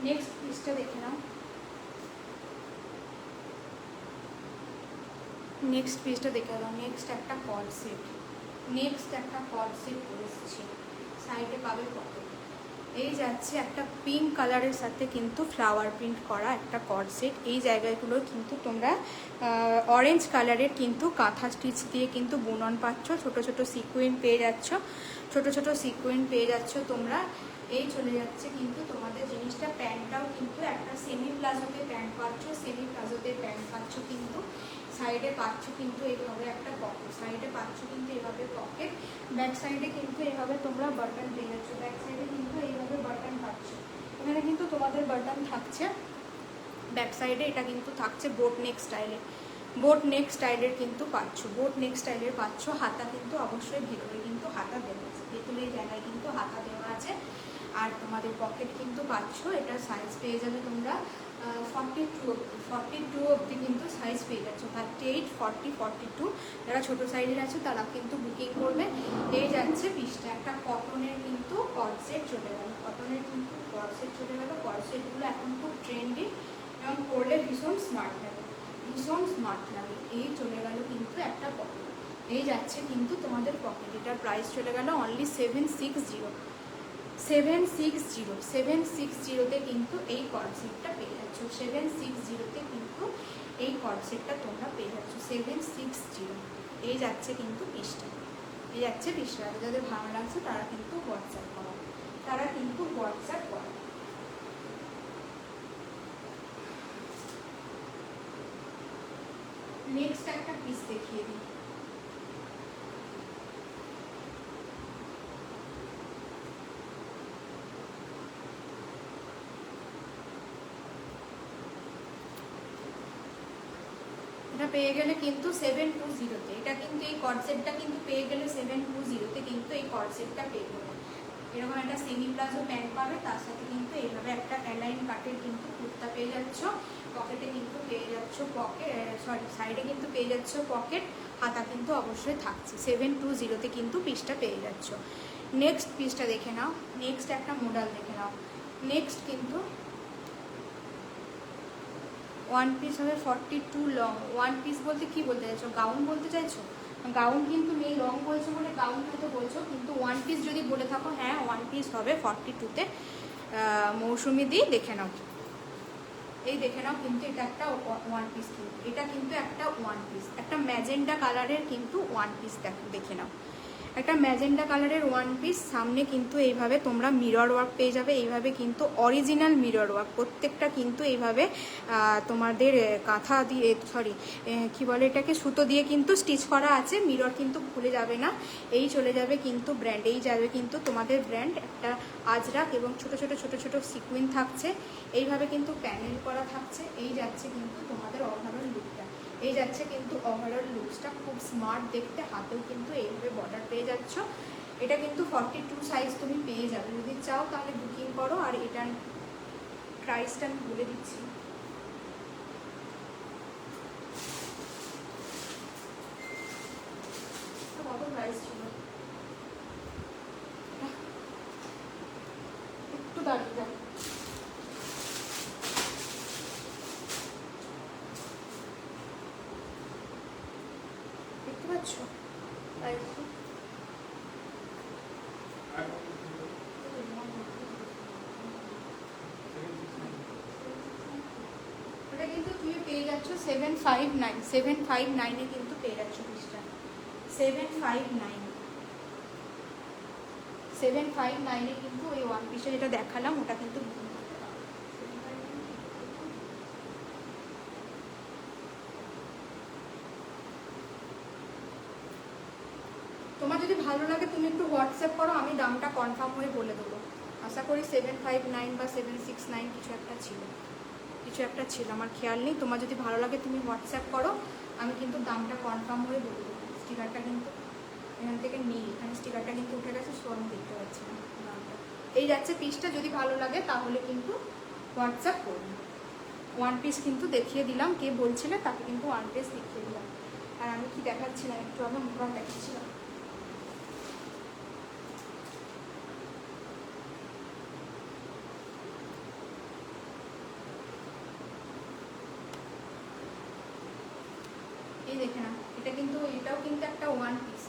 নেক্সট পিসটা দেখে নাও। নেক্সট একটা কর্ড সেট করে এসেছি। সাইডে পাবে পকেট, এই যাচ্ছে একটা পিঙ্ক কালারের সাথে কিন্তু ফ্লাওয়ার প্রিন্ট করা একটা কর্ড সেট। এই জায়গাগুলো কিন্তু তোমরা অরেঞ্জ কালারের কিন্তু কাঁথা স্টিচ দিয়ে কিন্তু বুনন পাচ্ছ, ছোট ছোট সিকুয়েন্ট পেয়ে যাচ্ছ, ছোট ছোট সিকুয়েন্ট পেয়ে যাচ্ছ তোমরা। এই চলে যাচ্ছে কিন্তু তোমাদের জিনিসটা। প্যান্টটাও কিন্তু একটা সেমি প্লাজোতে প্যান্ট পাচ্ছ, সেমি প্লাজোতে প্যান্ট পাচ্ছ কিন্তু। সাইডে পাচ্ছ কিন্তু এইভাবে একটা পকেট, সাইডে পাচ্ছ কিন্তু এইভাবে পকেট, ব্যাক সাইডে কিন্তু এইভাবে তোমরা বাটন পেয়ে যাচ্ছ, ব্যাক সাইডে কিন্তু এইভাবে বাটন পাচ্ছ। এখানে কিন্তু তোমাদের বাটন থাকছে ব্যাক সাইডে, এটা কিন্তু থাকছে বোট নেক স্টাইলে, বোট নেক স্টাইলের কিন্তু পাচ্ছ, বোট নেক স্টাইলের পাচ্ছ। হাতা কিন্তু অবশ্যই ভেতরে কিন্তু হাতা দেওয়া আছে, ভেতরের জায়গায় কিন্তু হাতা দেওয়া আছে। আর তোমাদের পকেট কিন্তু পাচ্ছ, এটা সাইজ পেয়ে যাবে তোমরা 42 অবধি কিন্তু সাইজ পেয়ে যাচ্ছ, 38, 40, 42। যারা ছোটো সাইজের আছে তারা কিন্তু বুকিং করবে। এই যাচ্ছে পিসটা, একটা কটনের কিন্তু কর্ডসেট চলে গেল, কটনের কিন্তু কর্ডসেট চলে গেল। কর্ডসেটগুলো এখন খুব ট্রেন্ডি এবং পরলে ভীষণ স্মার্ট লাগে, ভীষণ স্মার্ট লাগে। এই চলে গেল কিন্তু একটা পকেট, এই যাচ্ছে কিন্তু তোমাদের পকেট। এটার প্রাইস চলে গেল অনলি 760, 760তে কিন্তু এই কর্ডসেটটা পেয়ে যাচ্ছ, 760তে কিন্তু এই কর্ডসেটটা তোমরা পেয়ে যাচ্ছ 760। এই যাচ্ছে কিন্তু পিসটা, এই যাচ্ছে পিসটা। যাদের ভালো লাগছে তারা কিন্তু হোয়াটসঅ্যাপ করো, তারা কিন্তু হোয়াটসঅ্যাপ করো। নেক্সট একটা পিস দেখিয়ে দিই। এটা পেয়ে গেলে কিন্তু 720তে, এটা কিন্তু এই কর্ডসেটটা কিন্তু পেয়ে গেলে 720তে কিন্তু এই কর্ডসেটটা পেয়ে গেলে। এরকম একটা সেমি প্লাজো প্যান্ট পাবে, তার সাথে কিন্তু এইভাবে একটা অ্যালাইন কাটের কিন্তু কুর্তা পেয়ে যাচ্ছ। পকেটে কিন্তু পেয়ে যাচ্ছ সাইডে কিন্তু পেয়ে যাচ্ছ পকেট, হাতা কিন্তু অবশ্যই থাকছে। 720তে কিন্তু পিসটা পেয়ে যাচ্ছ। নেক্সট পিসটা দেখে নাও, নেক্সট একটা মডেল দেখে নাও। নেক্সট কিন্তু ওয়ান পিস হবে 42 লং। ওয়ান পিস বলতে কি বলতে চাইছো, গাউন বলতে চাইছো? গাউন কিন্তু নেই, লং বলছো বলে গাউন হয়তো বলছো, কিন্তু ওয়ান পিস যদি বলে থাকো, হ্যাঁ ওয়ান পিস হবে 42তে। মৌসুমি দি দেখে নাও, এই দেখে নাও কিন্তু এটা একটা ওয়ান পিস, কিন্তু এটা কিন্তু একটা ওয়ান পিস, একটা ম্যাজেন্ডা কালারের কিন্তু ওয়ান পিস দেখে নাও, একটা ম্যাজেন্ডা কালারের ওয়ান পিস। সামনে কিন্তু এইভাবে তোমরা মিরর ওয়ার্ক পেয়ে যাবে, এইভাবে কিন্তু অরিজিনাল মিরর ওয়ার্ক, প্রত্যেকটা কিন্তু এইভাবে তোমাদের কাঁথা দিয়ে কি বলে এটাকে, সুতো দিয়ে কিন্তু স্টিচ করা আছে। মিরর কিন্তু খুলে যাবে না, এই চলে যাবে কিন্তু ব্র্যান্ড, এই যাবে কিন্তু তোমাদের ব্র্যান্ড। একটা আজরাক এবং ছোট ছোট ছোট ছোট সিকুইন থাকছে, এইভাবে কিন্তু প্যানেল করা থাকছে। এই যাচ্ছে কিন্তু তোমাদের ওভারঅল লুকটা, এই যাচ্ছে কিন্তু ওভারঅল লুকসটা, খুব স্মার্ট দেখতে। হাতেও কিন্তু এইভাবে বর্ডার পেয়ে যাচ্ছ। এটা কিন্তু 42 সাইজ তুমি পেয়ে যাবে, যদি চাও তাহলে বুকিং করো। আর এটার প্রাইসটা আমি বলে দিচ্ছি, কত প্রাইস ছিল একটু দাঁড়িয়ে যাবে। দেখতে পাচ্ছ প্রাইসটা? ওটা কিন্তু তুমি পেয়ে যাচ্ছ 759, 759-এ কিন্তু পেয়ে যাচ্ছ পিসটা, 759-এ কিন্তু ওই ওয়ান পিসটা যেটা দেখালাম ওটা কিন্তু। তোমার যদি ভালো লাগে তুমি একটু হোয়াটসঅ্যাপ করো, আমি দামটা কনফার্ম হয়ে বলে দেবো। আশা করি 759 বা 769 কিছু একটা ছিল, আমার খেয়াল নেই। তোমার যদি ভালো লাগে তুমি হোয়াটসঅ্যাপ করো, আমি কিন্তু দামটা কনফার্ম হয়ে বলে দেবো। স্টিকারটা কিন্তু এখান থেকে নিই, এখানে স্টিকারটা কিন্তু উঠে গেছে, সো আমি দেখতে পাচ্ছি না দামটা। এই যাচ্ছে পিসটা, যদি ভালো লাগে তাহলে কিন্তু হোয়াটসঅ্যাপ করুন। ওয়ান পিস কিন্তু দেখিয়ে দিলাম, কে বলছিলে তাকে কিন্তু ওয়ান পিস দেখিয়ে দিলাম। আর আমি কি দেখাচ্ছিলাম একটু আগে, মুখটা দেখাচ্ছিলাম। এই দেখে না, এটাও কিন্তু একটা ওয়ান পিস,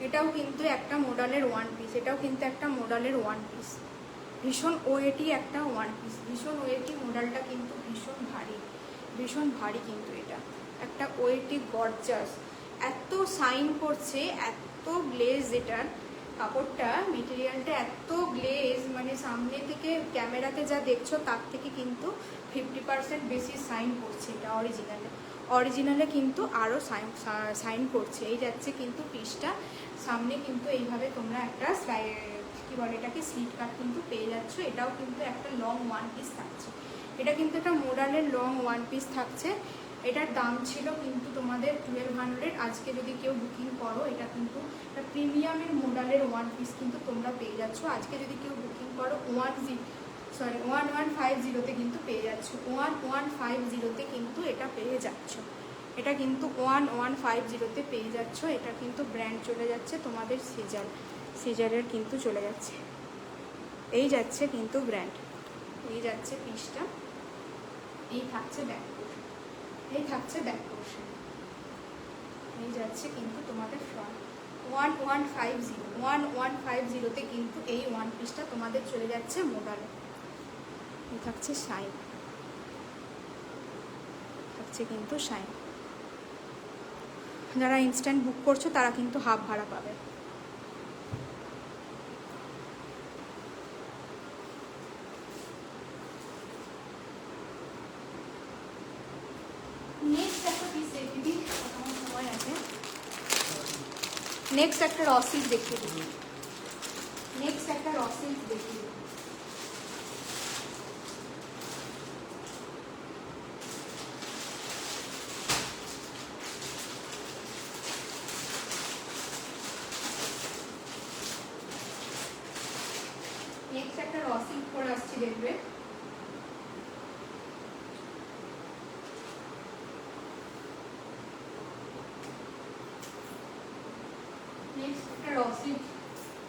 এটাও কিন্তু একটা মডেলের ওয়ান পিস, এটাও কিন্তু একটা মডেলের ওয়ান পিস। ভীষণ ওয়েটি একটা ওয়ান পিস, ভীষণ ওয়েটি। মডেলটা কিন্তু ভীষণ ভারী কিন্তু এটা একটা ওয়েটি গর্জাস। এত শাইন করছে, এত গ্লেজ এটার কাপড়টা, মেটেরিয়ালটা এত গ্লেজ, মানে সামনে থেকে ক্যামেরাতে যা দেখছো তার থেকে কিন্তু 50% বেশি শাইন করছে এটা অরিজিনালে কিন্তু আরও শাইন করছে। এই যাচ্ছে কিন্তু পিসটা, সামনে কিন্তু এইভাবে তোমরা একটা কী বলে এটাকে স্লিট কাট কিন্তু পেয়ে যাচ্ছ। এটাও কিন্তু একটা লং ওয়ান পিস থাকছে, এটা কিন্তু একটা মোডালের লং ওয়ান পিস থাকছে। এটার দাম ছিল কিন্তু তোমাদের 1200। আজকে যদি কেউ বুকিং করো, এটা কিন্তু একটা প্রিমিয়ামের মোডালের ওয়ান পিস কিন্তু তোমরা পেয়ে যাচ্ছ। আজকে যদি কেউ বুকিং করো 1150-তে কিন্তু পেয়ে যাচ্ছ, 1150-তে কিন্তু এটা পেয়ে যাচ্ছ। এটা কিন্তু 1150-তে পেয়ে যাচ্ছ। এটা কিন্তু ব্র্যান্ড চলে যাচ্ছে তোমাদের সিজারের কিন্তু চলে যাচ্ছে। এই যাচ্ছে কিন্তু ব্র্যান্ড, এই যাচ্ছে পিসটা, এই থাকছে ব্যাক পোর্শন, এই থাকছে ব্যাক পোর্শন, এই যাচ্ছে কিন্তু তোমাদের ফ্রন্ট। 1150-তে কিন্তু এই ওয়ান পিসটা তোমাদের চলে যাচ্ছে মোডালে। এই থাকছে শাইন, থাকছে কিন্তু শাইন। যারা ইনস্ট্যান্ট বুক করছো তারা কিন্তু হাফ ভাড়া পাবে। নেক্সট একটা পিস দেখিয়ে দিই, আমার সময় আছে। নেক্সট একটা র সিল্ক দেখিয়ে দিই, নেক্সট একটা র সিল্ক দেখিয়ে দিই। নেক্সট একটা র সিল্ক পরে আসছি, দেখবে নেক্সট একটা র সিল্ক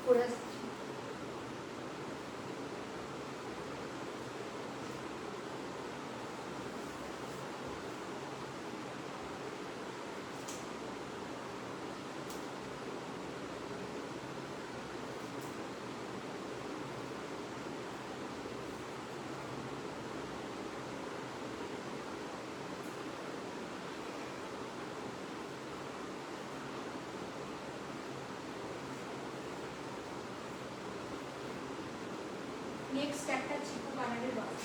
পরে আসছি। নেক্সট একটা চিকু কালারের বক্স,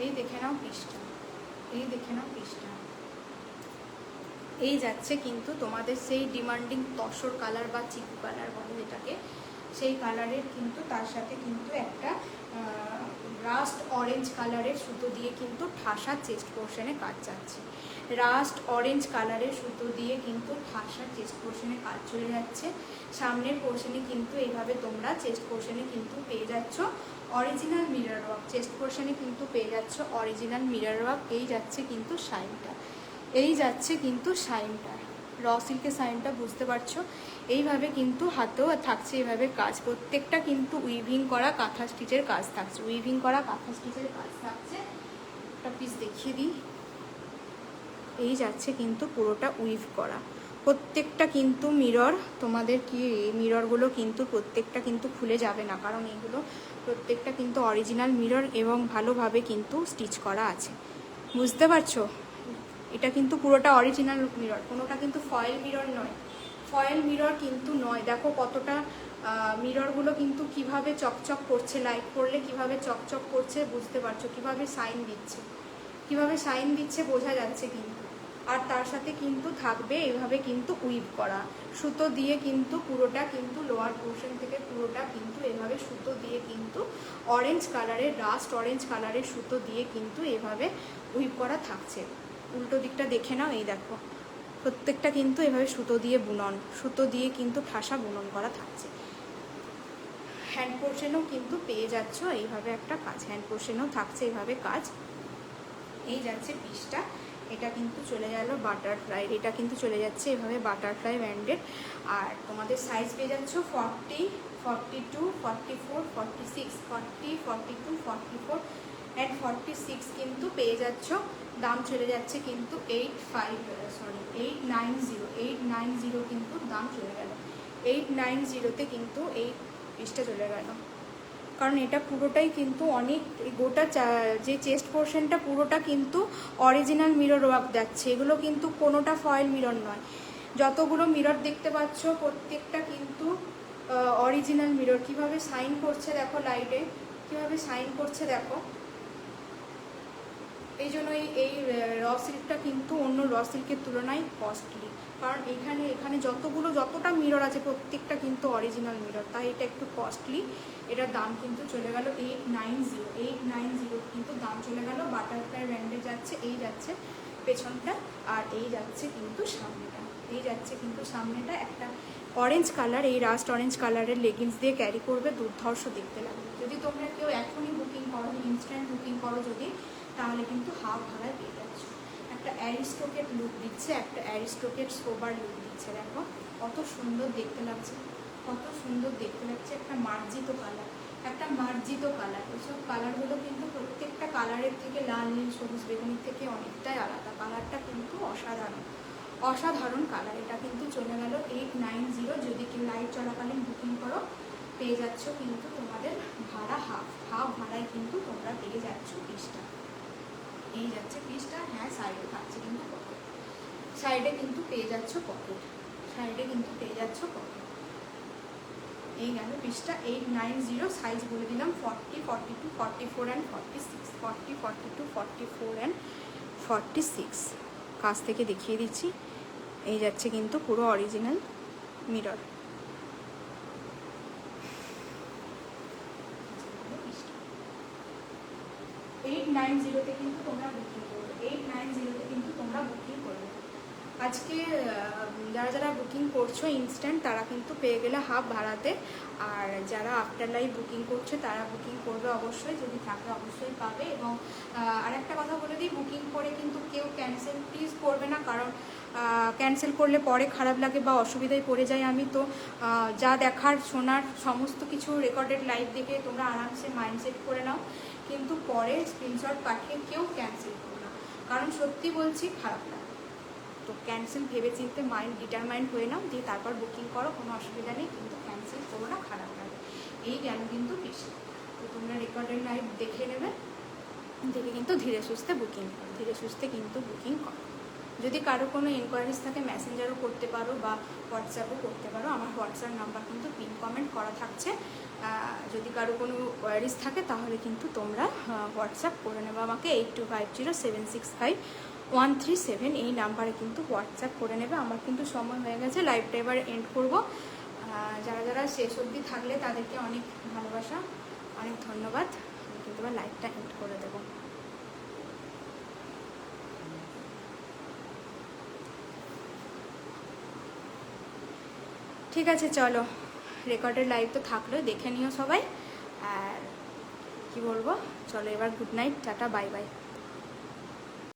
এই দেখে নাও পিসটা, এই দেখে নাও পিসটা। এই যাচ্ছে কিন্তু তোমাদের সেই ডিমান্ডিং তসর কালার বা চিকু কালার বলে যেটাকে, সেই কালারের কিন্তু তার সাথে কিন্তু একটা রাস্ট অরেঞ্জ কালারের সুতো দিয়ে কিন্তু ঠাসা চেস্ট পোর্শনে কাজ যাচ্ছে। রাস্ট অরেঞ্জ কালারের সুতো দিয়ে কিন্তু ঠাসা চেস্ট পোর্শনে কাজ চলে যাচ্ছে। সামনের পোর্শনে কিন্তু এইভাবে তোমরা চেস্ট পোর্শনে কিন্তু পেয়ে যাচ্ছ অরিজিনাল মিরর ওয়ার্ক, চেস্ট পোর্শনে কিন্তু পেয়ে যাচ্ছ অরিজিনাল মিরর ওয়ার্ক। এই যাচ্ছে কিন্তু শাইনটা, এই যাচ্ছে কিন্তু শাইনটা, র সিল্কের শাইনটা বুঝতে পারছো। এইভাবে কিন্তু হাতেও থাকছে এইভাবে কাজ, প্রত্যেকটা কিন্তু উইভিং করা কাঁথা স্টিচের কাজ থাকছে, উইভিং করা কাঁথা স্টিচের কাজ থাকছে। একটা পিস দেখিয়ে দিই, এই যাচ্ছে কিন্তু পুরোটা উইভ করা। প্রত্যেকটা কিন্তু মিরর তোমাদের কি মিররগুলো কিন্তু প্রত্যেকটা কিন্তু খুলে যাবে না, কারণ এগুলো প্রত্যেকটা কিন্তু অরিজিনাল মিরর এবং ভালোভাবে কিন্তু স্টিচ করা আছে, বুঝতে পারছো। এটা কিন্তু পুরোটা অরিজিনাল মিরর, কোনোটা কিন্তু ফয়েল মিরর নয়, ফয়েল মিরর কিন্তু নয়। দেখো কতটা মিররগুলো কিন্তু কিভাবে চকচক করছে, লাইট করলে কিভাবে চকচক করছে বুঝতে পারছো, কিভাবে শাইন দিচ্ছে, কিভাবে শাইন দিচ্ছে বোঝা যাচ্ছে কিন্তু। আর তার সাথে কিন্তু থাকবে এইভাবে কিন্তু উইভ করা সুতো দিয়ে কিন্তু পুরোটা কিন্তু লোয়ার পোর্শন থেকে পুরোটা কিন্তু এভাবে সুতো দিয়ে কিন্তু অরেঞ্জ কালারের রাস্ট অরেঞ্জ কালারের সুতো দিয়ে কিন্তু এভাবে উইভ করা থাকছে। উল্টো দিকটা দেখে নাও, এই দেখো প্রত্যেকটা কিন্তু এভাবে সুতো দিয়ে বুনন, সুতো দিয়ে কিন্তু ঠাসা বুনন করা থাকছে। হ্যান্ড পোর্শনেও কিন্তু পেয়ে যাচ্ছ এইভাবে একটা কাজ, হ্যান্ড পোর্শনেও থাকছে এইভাবে কাজ। এই যাচ্ছে পিসটা, এটা কিন্তু চলে গেল বাটারফ্লাই, এটা কিন্তু চলে যাচ্ছে এভাবে বাটারফ্লাই ব্যান্ডেড। আর তোমাদের সাইজ পেয়ে যাচ্ছ 40, 42, 44, 46, 40, 42, 44, অ্যাট 46 কিন্তু পেয়ে যাচ্ছ। দাম চলে যাচ্ছে কিন্তু 890 কিন্তু দাম চলে গেল। 890-তে কিন্তু এই পিসটা চলে গেল। কারণ এটা পুরোটাই কিন্তু অনেক, গোটা যে চেস্ট পোর্শনটা পুরোটা কিন্তু অরিজিনাল মিরর ওয়ার্ক যাচ্ছে। এগুলো কিন্তু কোনোটা ফয়েল মিরর নয়। যতগুলো মিরর দেখতে পাচ্ছ প্রত্যেকটা কিন্তু অরিজিনাল মিরর। কিভাবে শাইন করছে দেখো, লাইটে কিভাবে শাইন করছে দেখো। এই জন্যই এই র সিল্কটা কিন্তু অন্য র সিল্কের তুলনায় কস্টলি। কারণ এখানে যতটা মিরর আছে প্রত্যেকটা কিন্তু অরিজিনাল মিরর, তাই এটা একটু কস্টলি। এটার দাম কিন্তু চলে গেল 890 কিন্তু দাম চলে গেল। বাটারফ্লাই ব্র্যান্ডে যাচ্ছে, এই যাচ্ছে পেছনটা, আর এই যাচ্ছে কিন্তু সামনেটা। একটা অরেঞ্জ কালার, এই রাস্ট অরেঞ্জ কালারের লেগিংস দিয়ে ক্যারি করবে, দুর্ধর্ষ দেখতে লাগবে। যদি তোমরা কেউ এখনই বুকিং করো, ইনস্ট্যান্ট বুকিং করো যদি, তাহলে কিন্তু হাফ ভাড়ায় পেয়ে যাচ্ছ। একটা অ্যারিস্টোকেট লুক দিচ্ছে, একটা অ্যারিস্টোকেট সোবার লুক দিচ্ছে। দেখো কত সুন্দর দেখতে লাগছে, একটা মার্জিত কালার। এইসব কালারগুলো কিন্তু প্রত্যেকটা কালারের থেকে, লাল, নীল, সবুজ, বেগুনির থেকে অনেকটাই আলাদা। কালারটা কিন্তু অসাধারণ কালার। এটা কিন্তু চলে গেল 890। যদি কেউ লাইভ চলাকালীন বুকিং করো পেয়ে যাচ্ছ কিন্তু তোমাদের ভাড়া হাফ ভাড়ায় কিন্তু তোমরা পেয়ে যাচ্ছ পিসটা। এই যাচ্ছে পিসটা। হ্যাঁ, সাইডে থাকছে কিন্তু পকেট, সাইডে কিন্তু পেয়ে যাচ্ছ পকেট। এই গেল পিসটা 890। সাইজ বলে দিলাম 40, 42, 44 অ্যান্ড 46। 40, 42, 44 অ্যান্ড 46। কাছ থেকে দেখিয়ে দিচ্ছি। এই যাচ্ছে কিন্তু পুরো অরিজিনাল মিরর। 890-তে কিন্তু তোমরা বুকিং করবে। 890-তে কিন্তু তোমরা বুকিং করবে। আজকে যারা বুকিং করছো ইনস্ট্যান্ট, তারা কিন্তু পেয়ে গেলে হাফ ভাড়াতে। আর যারা আফটার লাইভ বুকিং করছে তারা বুকিং করবে অবশ্যই, যদি থাকে অবশ্যই পাবে। এবং আরেকটা কথা বলে দিই, বুকিং করে কিন্তু কেউ ক্যান্সেল প্লিজ করবে না। কারণ ক্যান্সেল করলে পরে খারাপ লাগে বা অসুবিধায় পড়ে যায়। আমি তো যা দেখার শোনার সমস্ত কিছু রেকর্ডেড লাইভ দেখে তোমরা আরামসে মাইন্ডসেট করে নাও, কিন্তু পরে স্ক্রিনশট পাঠিয়ে কেউ ক্যান্সেল করো না। কারণ সত্যি বলছি, খারাপ লাগে। তো ক্যান্সেল ভেবে চিনতে ডিটারমাইন্ড হয়ে নাও, দিয়ে তারপর বুকিং করো, কোনো অসুবিধা নেই। কিন্তু ক্যান্সেল করো না, খারাপ লাগে। এই গেল কিন্তু বেশি। তো তোমরা রেকর্ডেড লাইভ দেখে নেবে, দেখে কিন্তু ধীরে সুস্থে কিন্তু বুকিং করো। যদি কারো কোনো এনকোয়ারিজ থাকে মেসেঞ্জারও করতে পারো বা হোয়াটসঅ্যাপও করতে পারো। আমার হোয়াটসঅ্যাপ নাম্বার কিন্তু পিন কমেন্ট করা থাকছে। যদি কারো কোনো কোয়ারিজ থাকে তাহলে কিন্তু তোমরা হোয়াটসঅ্যাপ করে নেবে আমাকে। 8250765137 এই নাম্বারে কিন্তু হোয়াটসঅ্যাপ করে নেবে। আমার কিন্তু সময় হয়ে গেছে, লাইভটা এবার এন্ড করবো। যারা শেষ অবধি থাকলে তাদেরকে অনেক ভালোবাসা, অনেক ধন্যবাদ। আমি কিন্তু এবার লাইভটা এন্ড করে দেবো। ঠিক আছে, চলো, রেকর্ডেড লাইভ তো থাকলো, দেখে নিও সবাই। আর কি বলবো, চলো এবার good night, tata, bye bye.